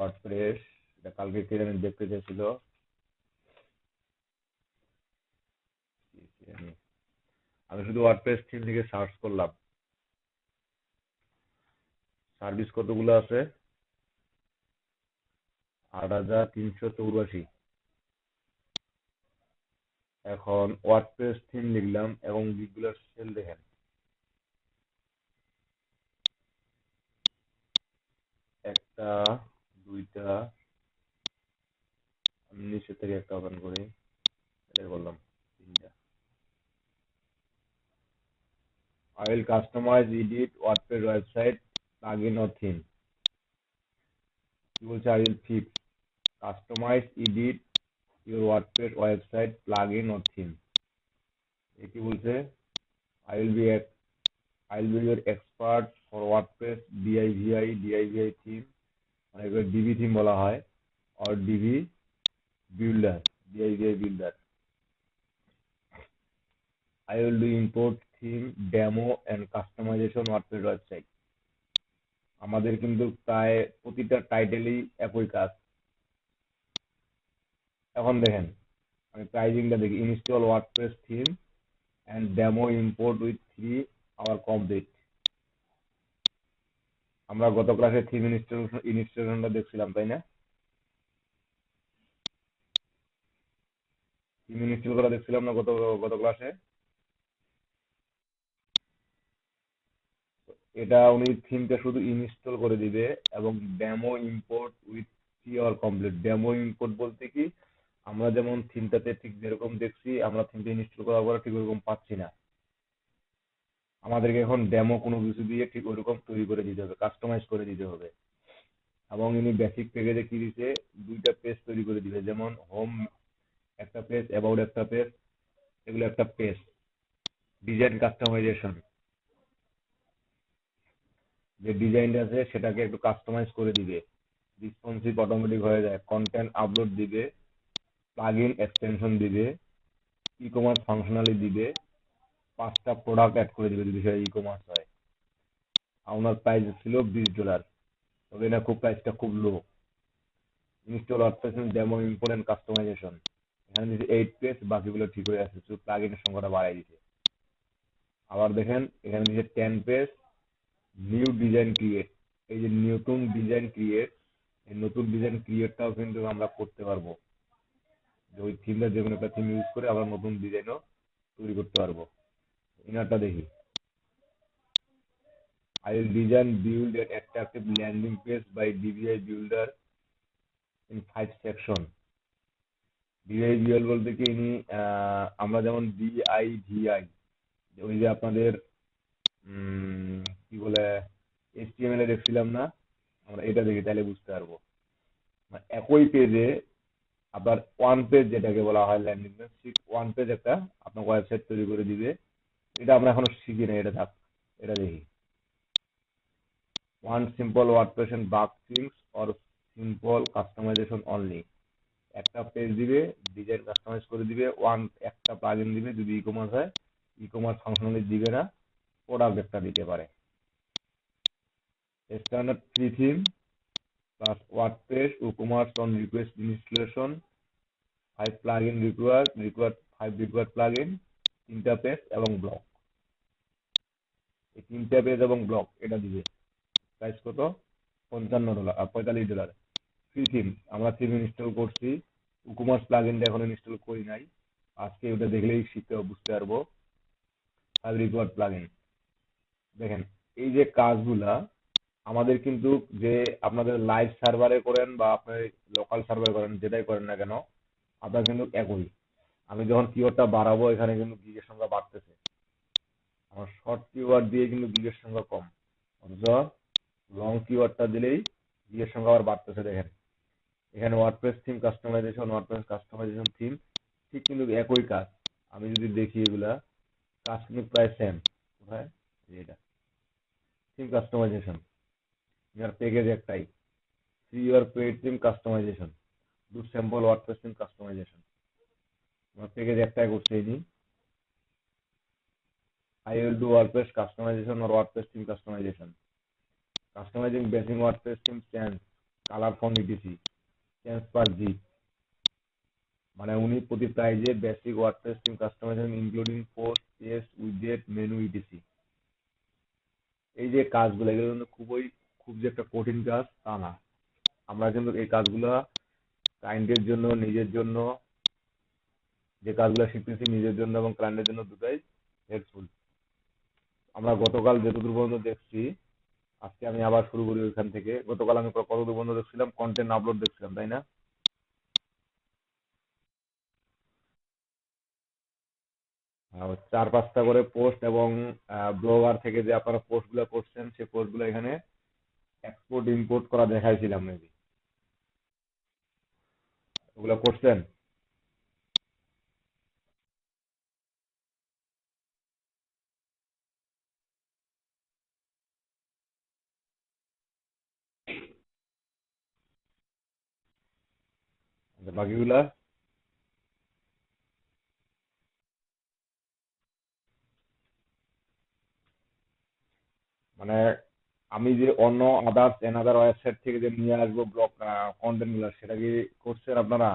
WordPress, এটা কালকে কে জানি দেখতে চেয়েছিল। আমি শুধু ওয়ার্ডপ্রেস থিম থেকে সার্চ করলাম, সার্ভিস কতগুলো আছে, 8,384। এখন ওয়ার্ডপ্রেস থিম লিখলাম এবং গিগগুলোর সেল দেখেন, একটা, দুইটা, আমি নিচে থেকে একটা ওপেন করি, এটা করলাম, তিনটা। I will customize, edit WordPress website plugin or theme. কি বলছে? I will fix, customize, edit your WordPress website plugin or theme. এ কি বলছে? I will be your expert for WordPress DIY theme, মানে এগুলো DB theme বলা হয়, or DB builder, DIY builder. I will do import theme, demo and customization WordPress website. আমাদের কিন্তু প্রায় প্রতিটা টাইটেলই একই কাজ। এখন দেখেন, আমি প্রাইজিংটা দেখি, install WordPress theme and demo import with 3 hour complete. আমরা গত ক্লাসে থিম ইনস্টলেশনটা দেখছিলাম, তাই না? থিম ইনস্টল করা দেখছিলাম না গত গত ক্লাসে? এটা উনি থিমটা শুধু ইনস্টল করে দিবে এবং demo import with 3 hour complete. Demo import বলতে কি, আমরা যেমন থিমটাতে ঠিক যেরকম দেখছি, আমরা থিমটা ইনস্টল করার পরে ঠিক ওরকম পাচ্ছি না, আমাদেরকে এখন ডেমো কোনো কিছু দিয়ে ঠিক ওরকম তৈরি করে দিতে হবে, কাস্টমাইজ করে দিতে হবে। এবং ইনি বেসিক প্যাকেজে কি দিছে, 2টা পেজ তৈরি করে দিবে, যেমন হোম একটা পেজ, অ্যাবাউট একটা পেজ, এগুলো একটা পেজ। ডিজাইন কাস্টমাইজেশন, যে ডিজাইনটা আছে সেটাকে একটু কাস্টমাইজ করে দিবে, রেসপন্সিভ অটোমেটিক হয়ে যায়, কন্টেন্ট আপলোড দিবে, প্লাগইন এক্সটেনশন দিবে, ই কমার্স ফাংশনালি দিবে, 5টা প্রোডাক্ট অ্যাড করে দিবে যদি সেটা ই কমার্স হয়। আর ওনার প্রাইস ছিল $20, তবে এটা খুব প্রাইসটা খুব low. Install WordPress demo import customization, এখানে দিয়েছে 8 পেজ, বাকিগুলো ঠিক হয়ে আছে, শুধু প্লাগইনের সংখ্যাটা বাড়াই দিছে। আবার দেখেন এখানে দিয়েছে 10 পেজ, নিউ ডিজাইন ক্রিয়েট। এই যে নতুন ডিজাইন ক্রিয়েট, এই নতুন ডিজাইন ক্রিয়েটটাও কিন্তু আমরা করতে পারবো, যে ওই থিমটা যে কোনো একটা থিম ইউজ করে আমরা নতুন ডিজাইনও তৈরি করতে পারবো। ইনারটা দেখি, I will design, build an attractive landing page by DBI Builder in 5 section. DBI Builder বলতে কি, ইনি আমরা যেমন DIVI, ওই যে আপনাদের কি বলে HTML এ দেখছিলাম না, আমরা এটা দেখি তাহলে বুঝতে পারবো। মানে একই পেজে আপনার ওয়ান পেজ, যেটাকে বলা হয় ল্যান্ডিং পেজ, ঠিক ওয়ান পেজ একটা আপনার ওয়েবসাইট তৈরি করে দিবে। এটা আমরা এখনো শিখি না, এটা থাক, এটা দেখি। One simple WordPress and bug things or simple customization only. একটা পেজ দিবে, ডিজাইন কাস্টমাইজ করে দিবে, একটা প্লাগইন দিবে, যদি ই কমার্স হয় ই কমার্স ফাংশনালি দিবে না, প্রোডাক্ট একটা দিতে পারে। Standard free theme plus WordPress WooCommerce on request installation, 5 plugin required 5 required plugin, 3টা পেজ এবং ব্লক। এই 3টা পেজ এবং ব্লক এটা দিবে। প্রাইস কত? $45। ফ্রি থিম, আমরা থিম ইনস্টল করছি, WooCommerce প্লাগইনটা এখন ইনস্টল করি নাই, আজকে ওটা দেখলেই শিখতে বুঝতে পারবো। 5 রিকোয়ার্ড প্লাগইন। দেখেন এই যে কাজগুলা আমাদের কিন্তু, যে আপনাদের লাইভ সার্ভারে করেন বা আপনার লোকাল সার্ভারে করেন, যেটাই করেন না কেন, আপনার কিন্তু একই। আমি যখন কিওয়ার্ডটা বাড়াবো, এখানে কিন্তু গিগের সংখ্যা বাড়তেছে, আমার শর্ট কিওয়ার্ড দিয়ে কিন্তু গিগের সংখ্যা কম, অথচ লং কিওয়ার্ডটা দিলেই গিগের সংখ্যা আবার বাড়তেছে। দেখেন এখানে WordPress theme customisation, WordPress customisation theme, ঠিক কিন্তু একই কাজ। আমি যদি দেখি এগুলা কাজ কিন্তু প্রায় সেম। কোথায়? এটা থিম কাস্টমাইজেশন, ইয়ার প্যাকেজ একটাই, free your paid theme customization, do sample WordPress theme customization. আমার প্যাকেজ একটাই করছে এই, I will do WordPress customization or WordPress theme customization. Customizing basic WordPress theme change colour font etc, change per gig, মানে উনি প্রতি প্রাইজে basic WordPress theme customization including post page উইজেট menu etc. এই যে কাজগুলো এগুলো কিন্তু খুব যে একটা কঠিন কাজ তা না। আমরা কিন্তু এই কাজগুলো ক্লায়েন্টের জন্য, নিজের জন্য, যে কাজগুলো শিখতেছি নিজের জন্য এবং ক্লায়েন্টের জন্য দুটাই হেল্পফুল। আমরা গতকাল যতদূর পর্যন্ত দেখছি, আজকে আমি আবার শুরু করি ওইখান থেকে। গতকাল আমি কতদূর পর্যন্ত দেখছিলাম, কন্টেন্ট আপলোড দেখছিলাম, তাই না? চার পাঁচটা করে পোস্ট এবং ব্লগার থেকে যে আপনারা পোস্টগুলো করছেন সেই পোস্টগুলো এখানে এক্সপোর্ট ইম্পোর্ট করা দেখাইছিলাম মেবি, ওগুলো করছেন? বাকিগুলা মানে আমি যে অন্য আদার্স এনাদার ওয়েবসাইট থেকে যে নিয়ে আসবো ব্লগ কন্টেন্ট গুলা, সেটা কি করছেন আপনারা?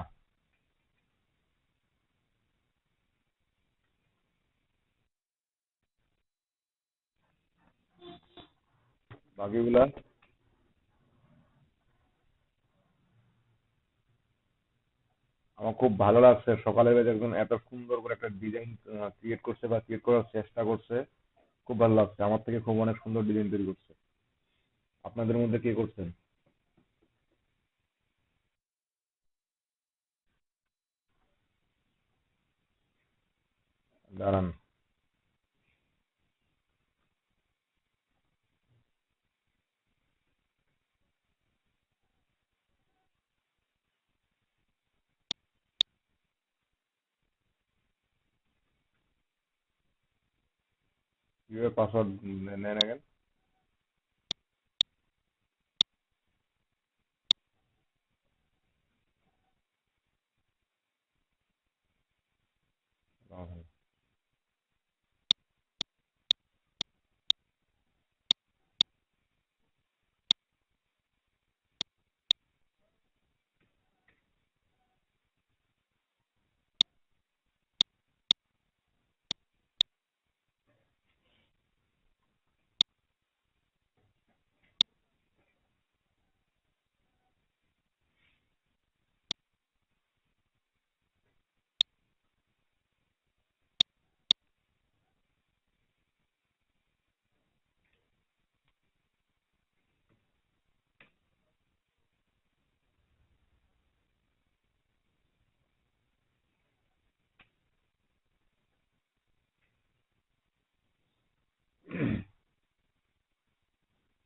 বাকিগুলা আমার খুব ভালো লাগছে, সকালে বেশ একজন এত সুন্দর করে একটা ডিজাইন ক্রিয়েট করছে বা ক্রিয়েট করার চেষ্টা করছে। খুব ভালো লাগছে, আমার থেকে খুব অনেক সুন্দর ডিজাইন তৈরি করছে। আপনাদের মধ্যে কে করছেন? দাঁড়ান, কিভাবে পাসওয়ার্ড নেন আগে?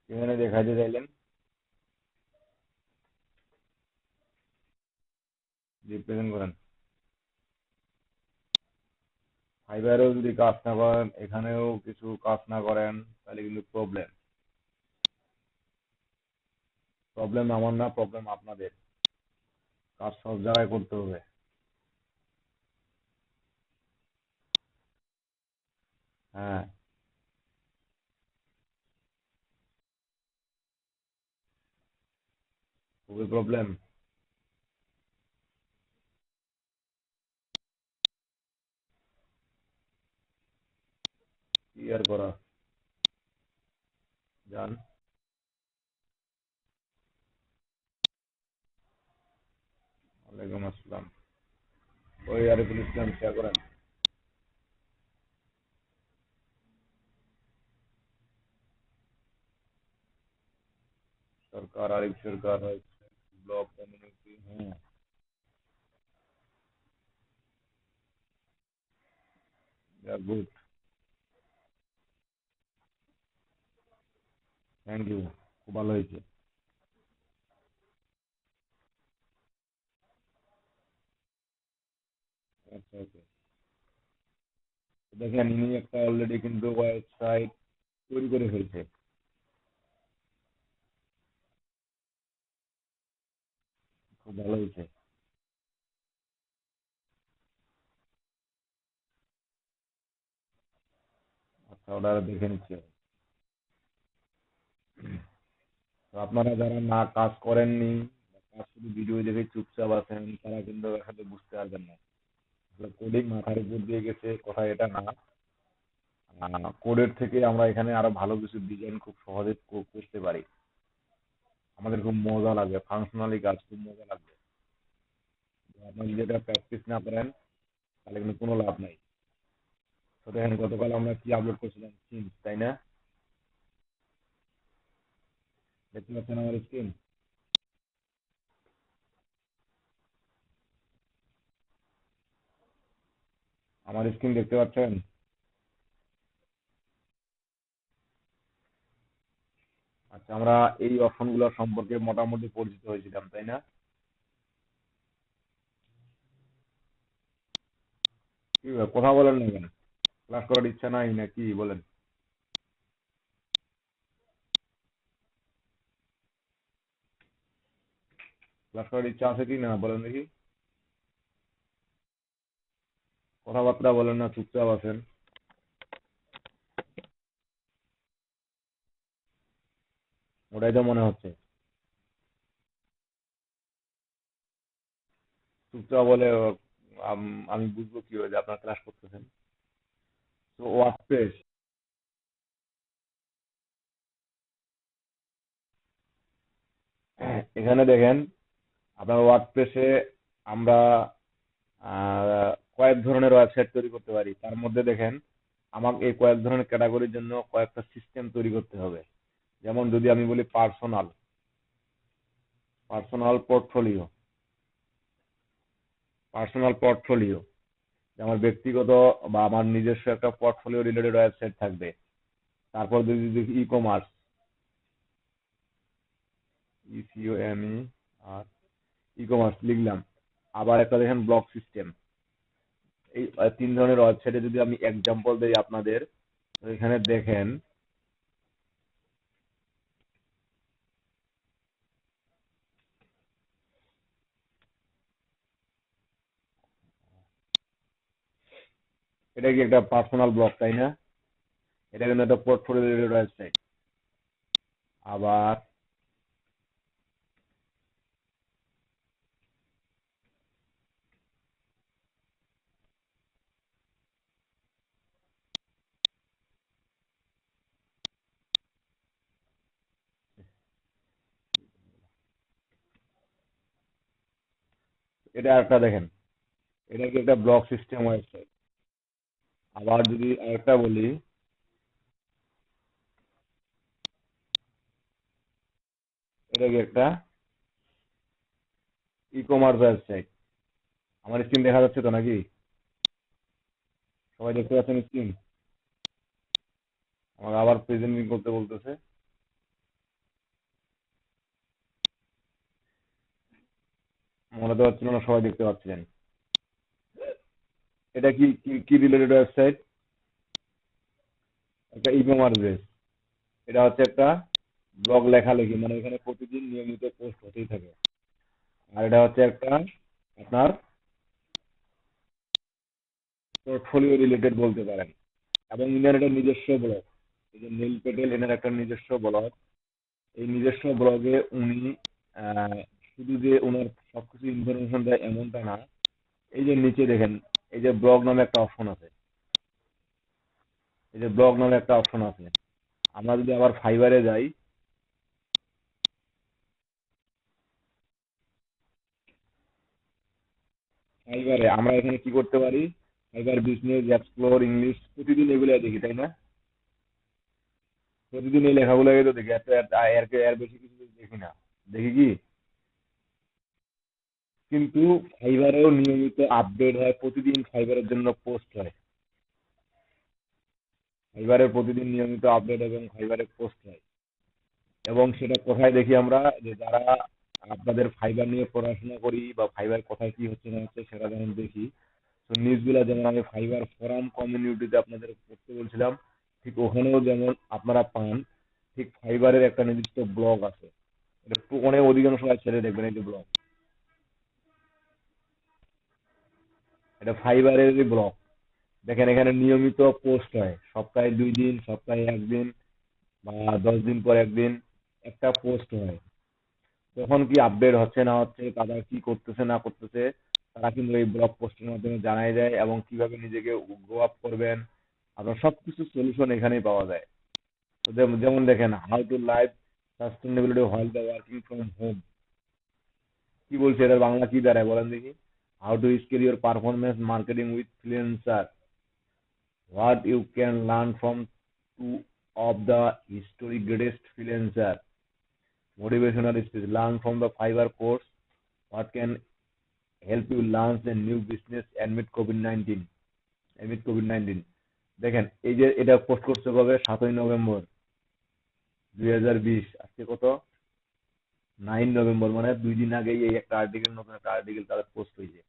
এখানে দেখাইতে চাইলেন, রিপ্রেজেন্ট করেন। ফাইবারেও যদি কাজ না করেন, এখানেও কিছু কাজ না করেন, তাহলে কিন্তু প্রবলেম। প্রবলেম আমার না, প্রবলেম আপনাদের। কাজ সব জায়গায় করতে হবে। হ্যাঁ, খুবই প্রবলেম। কি আর করা, যান। ওয়ালাইকুম আসসালাম। ওই আরিফুল ইসলাম শেয়ার করেন। সরকার, আরিফ সরকার, ব্লগ কমিউনিটি। হ্যাঁ, গুড, থ্যাংক ইউ, খুব ভালো হয়েছে। আচ্ছা আচ্ছা, দেখেন ইনি একটা অলরেডি কিন্তু ওয়েবসাইট তৈরি করে ফেলছে। খুব ভালো হয়েছে। আচ্ছা, ওটা দেখে নিচ্ছি। তো আপনারা যারা না কাজ করেননি বা কাজ শুধু ভিডিও দেখে চুপচাপ আছেন তারা কিন্তু আসলে বুঝতে পারবেন না। কোডিং মাথার উপর দিয়ে গেছে কথা এটা না। কোডের থেকে আমরা এখানে আরো ভালো কিছু ডিজাইন খুব সহজে করতে পারি। আমাদের খুব মজা লাগবে, ফাংশনালি কাজ খুব মজা লাগবে। আপনি যদি এটা প্র্যাকটিস না করেন তাহলে কিন্তু কোনো লাভ নাই। তো দেখেন গতকাল আমরা কি আপলোড করছিলাম, থিম, তাই না? দেখতে পাচ্ছেন আমার স্ক্রিন? আমার স্ক্রিন দেখতে পাচ্ছেন? আচ্ছা, আমরা এই অপশনগুলো সম্পর্কে মোটামুটি পরিচিত হয়েছিলাম, তাই না? কি ব্যাপার, কথা বলেন না কেন? ক্লাস করার ইচ্ছা নাই নাকি বলেন? ক্লাস করার ইচ্ছা আছে কি না বলেন দেখি? কথাবার্তা বলেন না, চুপচাপ আছেন। ওটাই তো মনে হচ্ছে। চুপচাপ বলে আমি বুঝবো কি যে আপনার ক্লাস করতেছেন? তো ওয়ার্কস্পেস, এখানে দেখেন আপনার ওয়ার্কস্পেসে আমরা কয়েক ধরনের ওয়েবসাইট তৈরি করতে পারি। তার মধ্যে দেখেন আমাকে এই কয়েক ধরনের ক্যাটাগরির জন্য কয়েকটা সিস্টেম তৈরি করতে হবে। যেমন যদি আমি বলি personal, personal portfolio, personal portfolio, আমার ব্যক্তিগত বা আমার নিজস্ব একটা পোর্টফোলিও রিলেটেড ওয়েবসাইট থাকবে। তারপর যদি দেখি ই কমার্স, ইসিওএমই, আর ই কমার্স লিখলাম। আবার একটা দেখেন ব্লগ সিস্টেম। এই তিন ধরনের ওয়েবসাইটে যদি আমি এক্সাম্পল দেই আপনাদের, তো এখানে দেখেন এটা কি একটা পার্সোনাল ব্লগ, তাই না? এটা কিন্তু একটা পোর্টফোলিও রিলেটেড ওয়েবসাইট। আবার এটা একটা দেখেন, এটা কি একটা ব্লগ সিস্টেম ওয়েবসাইট। আবার যদি আরেকটা বলি, এটা কি একটা ই কমার্স ওয়েবসাইট। আমার স্ক্রিন দেখা যাচ্ছে তো নাকি? সবাই দেখতে পাচ্ছেন স্ক্রিন? আমাকে আবার প্রেজেন্টিং করতে বলতেছে। মনে তো হচ্ছিল না সবাই দেখতে পাচ্ছিলেন। এটা কি কি কি রিলেটেড ওয়েবসাইট? একটা ই কমার্স বেস। এটা হচ্ছে একটা ব্লগ লেখালেখি, মানে এখানে প্রতিদিন নিয়মিত পোস্ট হতেই থাকে। আর এটা হচ্ছে একটা আপনার পোর্টফোলিও রিলেটেড বলতে পারেন। এবং ইনার একটা নিজস্ব ব্লগ, এই যে নীল পেটেল, এনার একটা নিজস্ব ব্লগ। এই নিজস্ব ব্লগে উনি আহ, শুধু যে ওনার সবকিছু ইনফরমেশন দেয় এমনটা না। এই যে নিচে দেখেন, এই যে ব্লগ নামে একটা অপশন আছে, এই যে ব্লগ নামে একটা অপশন আছে। আমরা যদি আবার ফাইবারে যাই, ফাইবারে আমরা এখানে কি করতে পারি? ফাইবার বিজনেস, এক্সপ্লোর, ইংলিশ, প্রতিদিন এগুলো দেখি, তাই না? প্রতিদিন এই লেখাগুলোকে তো দেখি, এর বেশি কিছু দেখি না। দেখি কি? কিন্তু ফাইবারেও নিয়মিত আপডেট হয়, প্রতিদিন ফাইবারের জন্য পোস্ট হয়। ফাইবারের প্রতিদিন নিয়মিত আপডেট এবং ফাইবারে পোস্ট হয়। এবং সেটা কোথায় দেখি আমরা? যে যারা আপনাদের ফাইবার নিয়ে পড়াশোনা করি বা ফাইবার কোথায় কি হচ্ছে না হচ্ছে সেটা যেমন দেখি। তো নিউজগুলো যেমন আমি ফাইবার ফোরাম কমিউনিটিতে আপনাদের পড়তে বলছিলাম, ঠিক ওখানেও যেমন আপনারা পান, ঠিক ফাইবারের একটা নির্দিষ্ট ব্লগ আছে। এটা অনেক অধিকাংশ সময় ছেড়ে দেখবেন, এই যে ব্লগ, এটা ফাইবারেরই ব্লগ। দেখেন এখানে নিয়মিত পোস্ট হয়, সপ্তাহে 2 দিন, সপ্তাহে 1 দিন, বা 10 দিন পর একদিন। একটা পোস্ট হয়, তখন কি আপডেট হচ্ছে না হচ্ছে, তারা কি করতেছে না করতেছে, তারা কিন্তু এই ব্লগ পোস্টের মাধ্যমে জানাই দেয়, এবং কিভাবে নিজেকে গ্রো আপ করবেন, আপনার সবকিছু সলিউশন এখানেই পাওয়া যায়। তো যেমন দেখেন, how to live sustainability while the working from home. কি বলছে, এটার বাংলা কি দাঁড়ায় বলেন দেখি? How to scale your performance marketing with freelancer, what you can learn from two of the history greatest freelancer, motivational speech, learn from the Fiverr course, what can help you launch a new business amid COVID-19। দেখেন, এই যে এটা post করছে কবে? 7ই November 2020। আজকে কত? 9 November, মানে 2 দিন আগেই এই একটা আর্টিকেল, নতুন একটা আর্টিকেল তাদের পোস্ট হয়েছে।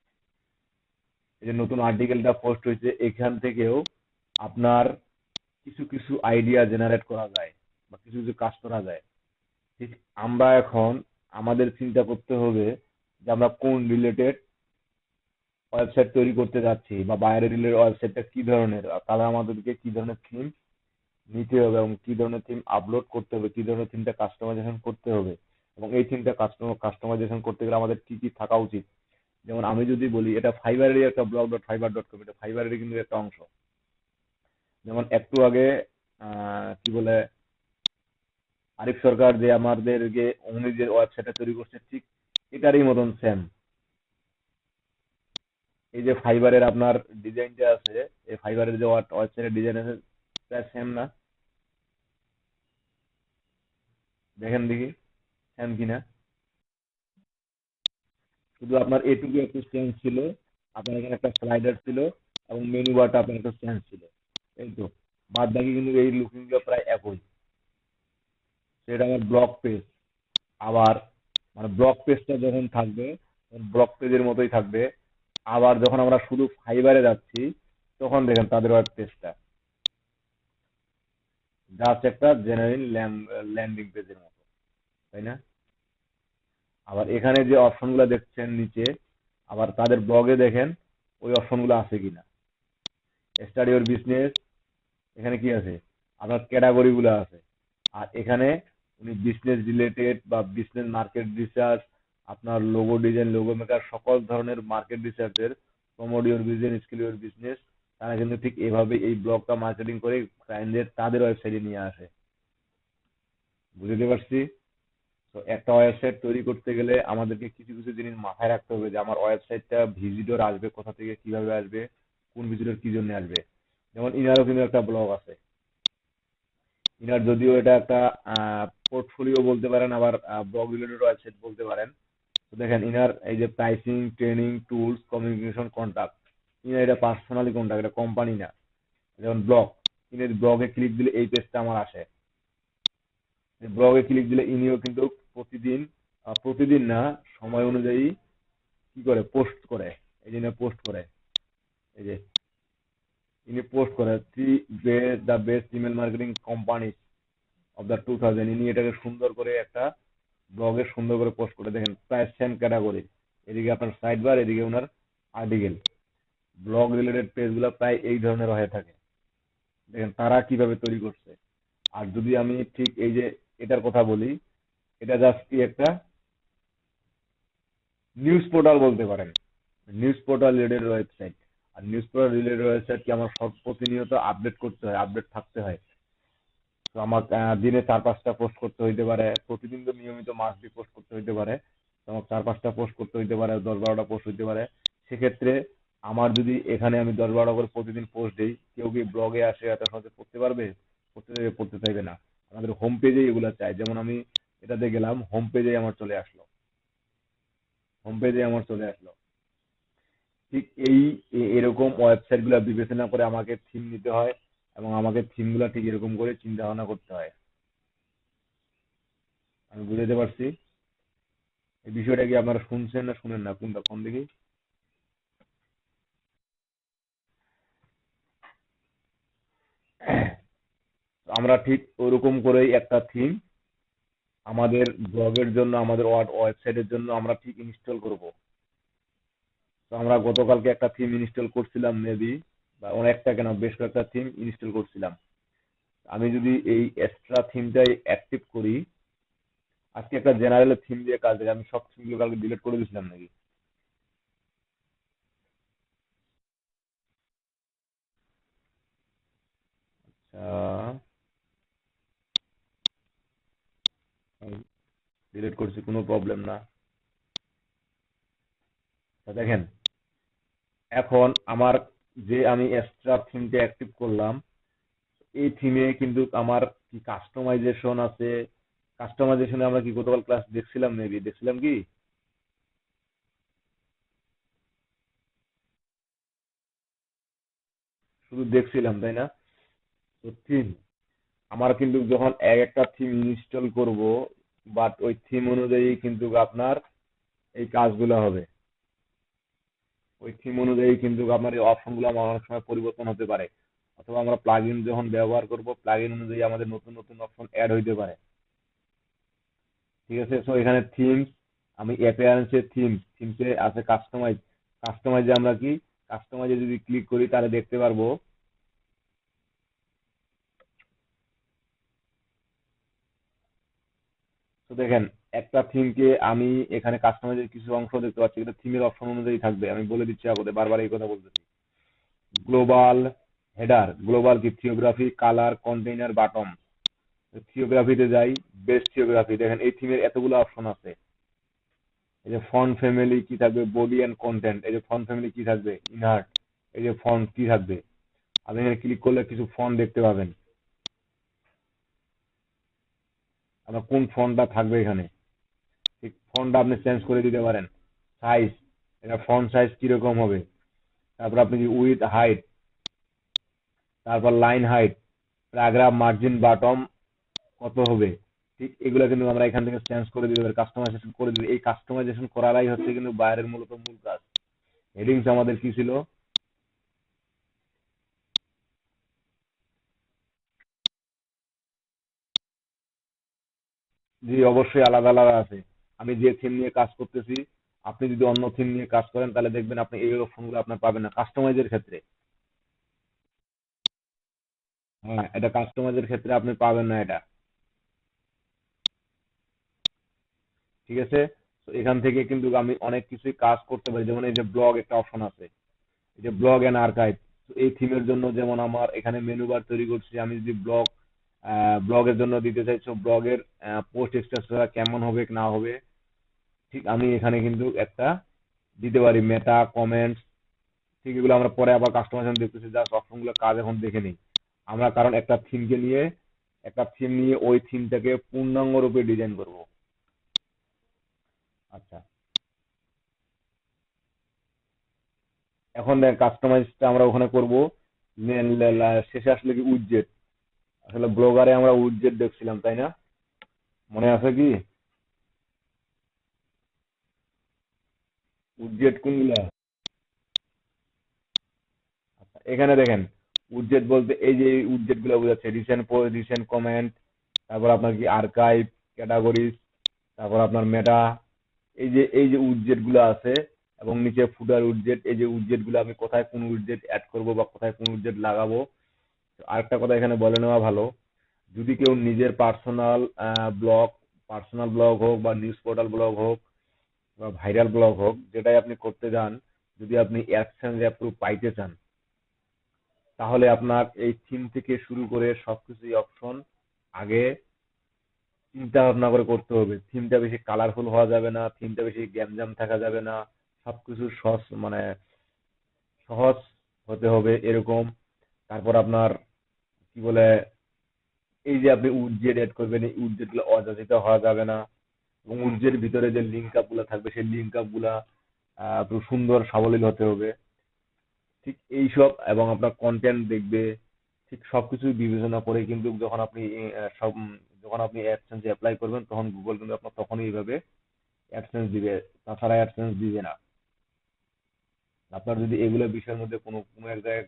এই যে নতুন আর্টিকেলটা পোস্ট হয়েছে, এখান থেকেও আপনার কিছু কিছু আইডিয়া জেনারেট করা যায়, বা কিছু কিছু কাজ করা যায়। ঠিক, আমরা এখন আমাদের চিন্তা করতে হবে যে আমরা কোন রিলেটেড ওয়েবসাইট তৈরি করতে যাচ্ছি, বা বাইরের রিলেটেড ওয়েবসাইটটা কি ধরনের, আর তাহলে আমাদেরকে কি ধরনের থিম নিতে হবে, এবং কি ধরনের থিম আপলোড করতে হবে, কি ধরনের থিমটা কাস্টমাইজেশন করতে হবে, এবং এই থিমটা কাস্টমাইজেশন করতে গেলে আমাদের কি কি থাকা উচিত। যেমন আমি যদি বলি, এটা ফাইবারেরই একটা blog.fiverr.com, এটা ফাইবারেরই কিন্তু একটা অংশ। যেমন একটু আগে কি বলে, আরিফ সরকার যে আমাদেরকে উনি যে ওয়েবসাইটটা তৈরি করছে, ঠিক এটারই মতন সেম। এই যে ফাইবারের আপনার ডিজাইনটা আছে, এই ফাইবারের যে ওয়েবসাইটের ডিজাইন আছে, প্রায় সেম না? দেখেন দেখি সেম কিনা। শুধু আপনার এটুকু একটু চেঞ্জ ছিল, আপনার এখানে একটা স্লাইডার ছিল, এবং মেনু বারটা আপনার একটু চেঞ্জ ছিল, এই তো। বাদ বাকি কিন্তু এই লুকিংটা প্রায় একই। সেটা আমার ব্লগ পেজ। আবার মানে ব্লগ পেজটা যখন থাকবে, ব্লগ পেজের মতোই থাকবে। আবার যখন আমরা শুধু ফাইবারে যাচ্ছি, তখন দেখেন তাদের ওয়েব পেজটা জাস্ট একটা জেনারেল ল্যান্ডিং পেজের মতো, তাই না? আবার এখানে যে অপশনগুলো দেখছেন নিচে, আবার তাদের ব্লগে দেখেন ওই অপশনগুলো আছে কিনা। স্টাডি ইওর বিজনেস, এখানে কি আছে? আপনার ক্যাটাগরি গুলো আছে। আর এখানে উনি বিজনেস রিলেটেড বা বিজনেস মার্কেট রিসার্চ, আপনার লোগো ডিজাইন, লোগো মেকার, সকল ধরনের মার্কেট রিসার্চের promote your business, skill your business, তারা কিন্তু ঠিক এভাবে এই ব্লগটা মার্কেটিং করে ক্লায়েন্টদের তাদের ওয়েবসাইটে নিয়ে আসে। বুঝতে পারছি? তো একটা ওয়েবসাইট তৈরি করতে গেলে আমাদেরকে কিছু কিছু জিনিস মাথায় রাখতে হবে, যে আমার ওয়েবসাইটটা ভিজিটর আসবে কোথা থেকে, কিভাবে আসবে, কোন ভিজিটর কি জন্য আসবে। যেমন ইনারও কিন্তু একটা ব্লগ আছে। ইনার যদিও এটা একটা পোর্টফোলিও বলতে পারেন, আবার ব্লগ রিলেটেড ওয়েবসাইট বলতে পারেন। তো দেখেন, ইনার এই যে pricing, training, tools, communication, contact, inner এটা পার্সোনালি কন্টাক্ট, এটা কোম্পানি না। যেমন ব্লগ, ইনার ব্লগে ক্লিক দিলে এই পেজটা আমার আসে। ব্লগে ক্লিক দিলে ইনিও কিন্তু প্রতিদিন, প্রতিদিন না, সময় অনুযায়ী কি করে পোস্ট করে। এই জন্য পোস্ট করে, এই যে ইনি পোস্ট করে the best email marketing company of the 2000। ইনি এটাকে সুন্দর করে একটা ব্লগে সুন্দর করে পোস্ট করে। দেখেন প্রায় সেম ক্যাটাগরি, এদিকে আপনার সাইড বার, এদিকে ওনার আর্টিকেল। ব্লগ রিলেটেড পেজগুলো প্রায় এই ধরনের হয়ে থাকে। দেখেন তারা কিভাবে তৈরি করছে। আর যদি আমি ঠিক এই যে এটার কথা বলি, এটা জাস্ট কি একটা নিউজ পোর্টাল বলতে পারেন, নিউজ পোর্টাল রিলেটেড ওয়েবসাইট। আর নিউজ পোর্টাল রিলেটেড ওয়েবসাইট কি আমার সব প্রতিনিয়ত আপডেট করতে হয়, আপডেট থাকতে হয়। তো আমার দিনে 4-5টা পোস্ট করতে হইতে পারে, প্রতিদিন তো নিয়মিত মাসবি পোস্ট করতে হইতে পারে। তো আমার 4-5টা পোস্ট করতে হইতে পারে, 10-12টা পোস্ট হইতে পারে। সেক্ষেত্রে আমার যদি এখানে আমি 10-12টা করে প্রতিদিন পোস্ট দিই, কেউ কি ব্লগে আসে এত সহজে পড়তে পারবে? পড়তে চাইবে না। আমাদের হোম পেজে এগুলো চাই। যেমন আমি এটাতে গেলাম, হোম পেজে আমার চলে আসলো, হোম পেজে আমার চলে আসলো। ঠিক এরকম ওয়েবসাইট গুলা বিবেচনা করে আমাকে থিম নিতে হয়, এবং আমাকে থিম গুলা ঠিক এরকম করে চিন্তা ভাবনা করতে হয়। আমি বুঝাতে পারছি? এই বিষয়টা কি আপনারা শুনছেন না শুনেন না, কোনটা কোন দিকে? আমরা ঠিক ওরকম করেই একটা থিম আমাদের ব্লগের জন্য, আমাদের ওয়েবসাইটের জন্য আমরা ঠিক ইনস্টল করব। তো আমরা গতকালকে একটা থিম ইনস্টল করছিলাম মেবি, বা অনেকটা কেন, বেশ কয়েকটা থিম ইনস্টল করছিলাম। আমি যদি এই এক্সট্রা থিমটাই অ্যাক্টিভ করি, আজকে একটা জেনারেল থিম দিয়ে কাজ দেখে আমি সব থিমগুলো কালকে ডিলিট করে দিয়েছিলাম নাকি? ডিলিট করছি, কোনো প্রবলেম না। তা দেখেন, এখন আমার যে আমি এক্সট্রা থিমটা অ্যাক্টিভ করলাম, এই থিমে কিন্তু আমার কি কাস্টমাইজেশন আছে। কাস্টমাইজেশনে আমরা কি গতকাল ক্লাস দেখছিলাম, মেবি দেখছিলাম কি? শুধু দেখছিলাম, তাই না? তো থিম, আমার কিন্তু যখন এক একটা থিম ইনস্টল করব, বাট ওই থিম অনুযায়ী কিন্তু আপনার এই কাজগুলো হবে। ওই থিম অনুযায়ী কিন্তু আপনার এই অপশনগুলো আমার অনেক সময় পরিবর্তন হতে পারে, অথবা আমরা প্লাগইন যখন ব্যবহার করব, প্লাগইন অনুযায়ী আমাদের নতুন নতুন অপশন অ্যাড হইতে পারে। ঠিক আছে, সো এখানে থিমস, আমি অ্যাপিয়ারেন্সে থিমসে আছে কাস্টমাইজ। কাস্টমাইজে আমরা কি, কাস্টমাইজে যদি ক্লিক করি তাহলে দেখতে পারবো। তো দেখেন, একটা থিমকে আমি এখানে কাস্টমাইজের কিছু অংশ দেখতে পাচ্ছি, এটা থিমের অপশন অনুযায়ী থাকবে। আমি বলে দিচ্ছি আপনাদের, বারবার এই কথা বলতেছি। গ্লোবাল হেডার, গ্লোবাল কি থিওগ্রাফি, কালার, কন্টেইনার, বাটম। থিওগ্রাফিতে যাই, বেস্ট থিওগ্রাফি, দেখেন এই থিমের এতগুলো অপশন আছে। এই যে ফন্ট ফ্যামিলি কি থাকবে, বডি এন্ড কন্টেন্ট, এই যে ফন্ট ফ্যামিলি কি থাকবে, ইনহার্ট, এই যে ফন্ট কি থাকবে। আপনি এখানে ক্লিক করলে কিছু ফন্ট দেখতে পাবেন, আপনার কোন ফন্টটা থাকবে এখানে। ঠিক ফন্টটা আপনি চেঞ্জ করে দিতে পারেন। সাইজ, এটা ফন্ট সাইজ কিরকম হবে। তারপর আপনি কি উইথ হাইট, তারপর লাইন হাইট, প্যারাগ্রাফ মার্জিন, বাটম কত হবে। ঠিক এগুলো কিন্তু আমরা এখান থেকে চেঞ্জ করে দিতে পারি, কাস্টমাইজেশন করে দিতে। এই কাস্টমাইজেশন করাটাই হচ্ছে কিন্তু বাইরের মূলত মূল কাজ। হেডিংস আমাদের কি ছিল? জি, অবশ্যই আলাদা আলাদা আছে। আমি যে থিম নিয়ে কাজ করতেছি, আপনি যদি অন্য থিম নিয়ে কাজ করেন তাহলে দেখবেন আপনি এই অপশনগুলো আপনার পাবেন না কাস্টমাইজের ক্ষেত্রে। হ্যাঁ, এটা কাস্টমাইজের ক্ষেত্রে আপনি পাবেন না এটা। ঠিক আছে, তো এখান থেকে কিন্তু আমি অনেক কিছুই কাজ করতে পারি, যেমন এই যে ব্লগ একটা অপশন আছে, এই যে ব্লগ এন্ড আর্কাইভ। এই থিমের জন্য যেমন আমার এখানে মেনু বার তৈরি করছি, আমি যদি ব্লগের জন্য দিতে চাইছো, ব্লগের পোস্ট স্ট্রাকচার কেমন হবে না হবে, ঠিক আমি এখানে কিন্তু একটা দিতে পারি, মেটা কমেন্টস। ঠিক এগুলো আমরা পরে আবার কাস্টমাইজেশন দেখতেছি, জাস্ট অপশনগুলো কাজ এখন দেখে নিই আমরা, কারণ একটা থিম নিয়ে ওই থিমটাকে পূর্ণাঙ্গ রূপে ডিজাইন করব। আচ্ছা, এখন দেখ কাস্টমাইজটা আমরা ওখানে করব। শেষে আসলে কি উইডজেট, আসলে ব্লগারে আমরা উইডজেট দেখছিলাম, তাই না? মনে আছে কি? উইডজেট কোনগুলা? আচ্ছা, এখানে দেখেন, উইডজেট বলতে এই যে উইডজেট গুলো বোঝাচ্ছে, রিসেন্ট পোস্ট, রিসেন্ট কমেন্ট, তারপর আপনার কি আর্কাইভ, ক্যাটাগরিজ, তারপর আপনার মেটা, এই যে উইডজেট গুলো আছে, এবং নিচে ফুটার উইডজেট। এই যে উইডজেট গুলো আমি কোথায় কোন উইডজেট অ্যাড করব বা কোথায় কোন উইডজেট লাগাবো। তো আরেকটা কথা এখানে বলে নেওয়া ভালো, যদি কেউ নিজের ব্লগ পার্সোনাল ব্লগ হোক বা নিউজ পোর্টাল ব্লগ হোক বা ভাইরাল ব্লগ হোক, যেটাই আপনি করতে যান, যদি আপনি অ্যাডসেন্স অ্যাপ্রুভ পাইতে চান, তাহলে আপনার এই থিম থেকে শুরু করে সবকিছু অপশন আগে চিন্তা ভাবনা করে করতে হবে। থিমটা বেশি কালারফুল হওয়া যাবে না, থিমটা বেশি গ্যামজাম থাকা যাবে না, সবকিছু সহজ, মানে সহজ হতে হবে এরকম। তারপর আপনার কি বলে, এই যে আপনি উইডজেট এড করবেন, এই উইডজেট গুলো অযাচিত হওয়া যাবে না, এবং উইডজেট ভিতরে যে লিঙ্ক আপ গুলা থাকবে, সেই লিঙ্ক আপ গুলা একটু সুন্দর সাবলীল হতে হবে। ঠিক এইসব, এবং আপনার কন্টেন্ট দেখবে, ঠিক সবকিছু বিবেচনা করে কিন্তু যখন আপনি অ্যাডসেন্স অ্যাপ্লাই করবেন, তখন গুগল কিন্তু আপনার তখনই এইভাবে অ্যাডসেন্স দিবে, তাছাড়া অ্যাডসেন্স দিবে না। আপনার যদি এগুলো বিষয়ের মধ্যে কোনো কোনো এক জায়গায়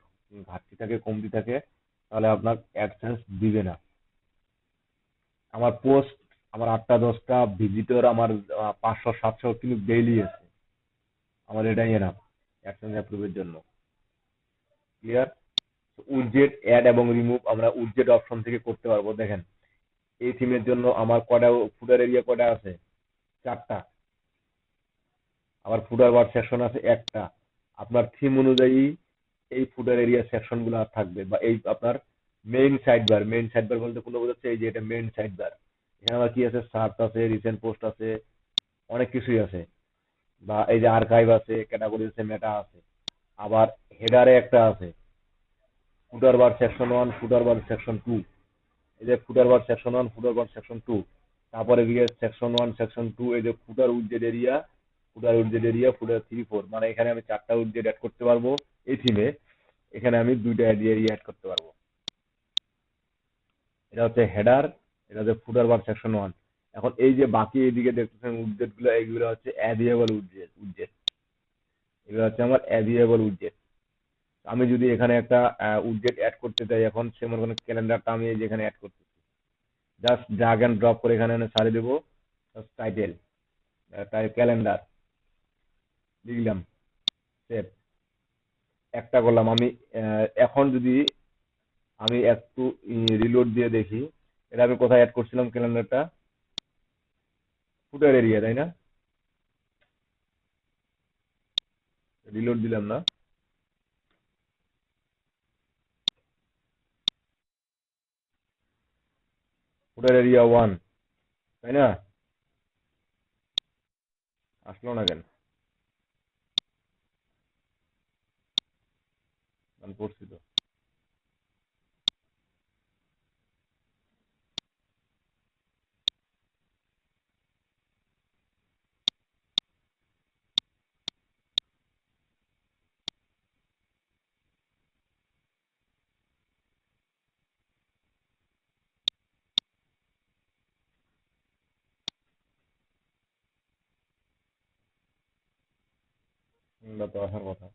ঘাটতি থাকে, কমতি থাকে, তাহলে আপনার অ্যাডসেন্স দিবে না। আমার পোস্ট, আমার 8টা 10টা ভিজিটর, আমার 500 700 কিন্তু ডেইলি আছে, আমার এটাই এনাফ অ্যাডসেন্স অ্যাপ্রুভের জন্য। ক্লিয়ার? উইডজেট অ্যাড এবং রিমুভ আমরা উইডজেট অপশন থেকে করতে পারবো। দেখেন, এই থিমের জন্য আমার কয়টা ফুটার এরিয়া কয়টা আছে? 4টা। আবার ফুটার বার সেকশন আছে একটা। আপনার থিম অনুযায়ী এই ফুটার এরিয়া সেকশন গুলো থাকবে, বা এই আপনার মেইন সাইড বার বলতে কোনো বোঝাচ্ছে এই যে এটা মেইন সাইড বার। এখানে আবার কি আছে? সার্চ আছে, রিসেন্ট পোস্ট আছে, অনেক কিছুই আছে। বা এই যে আর্কাইভ আছে, ক্যাটাগরি আছে, মেটা আছে। আবার হেডারে একটা আছে, ফুটার বার সেকশন 1, ফুটার বার সেকশন 2। এই যে ফুটার বার সেকশন 1, ফুটার বার সেকশন 2। তারপরে গিয়ে সেকশন 1, সেকশন 2, এই যে ফুটার উইডজেট এরিয়া, ফুটার 3, 4, মানে এখানে আমি 4টা উইডজেট অ্যাড করতে পারবো এই থিমে। এখানে আমি 2টা এরিয়া অ্যাড করতে পারবো। এটা হচ্ছে হেডার, এটা হচ্ছে ফুটার বার সেকশন 1। এখন এই যে বাকি এইদিকে দেখতেছেন উইডজেট গুলো, এইগুলো হচ্ছে অ্যাভিয়েবল উইডজেট। এগুলো হচ্ছে আমার অ্যাভিয়েবল উইডজেট। আমি যদি এখানে একটা উইডজেট অ্যাড করতে চাই, এখন সে মনে করেন ক্যালেন্ডারটা আমি এই যে এখানে অ্যাড করতেছি, জাস্ট ড্রাগ এন্ড ড্রপ করে এখানে এনে সারিয়ে দেবো। টাইটেল, তাই ক্যালেন্ডার লিখলাম, সেভ, একটা করলাম আমি। এখন যদি আমি একটু রিলোড দিয়ে দেখি, এটা আমি কোথায় অ্যাড করছিলাম ক্যালেন্ডারটা? ফুটার এরিয়া, তাই না? রিলোড দিলাম না? ফুটার এরিয়া 1, তাই না? আসলো না কেন? আমি করছি তো। এটা তো আসার কথা।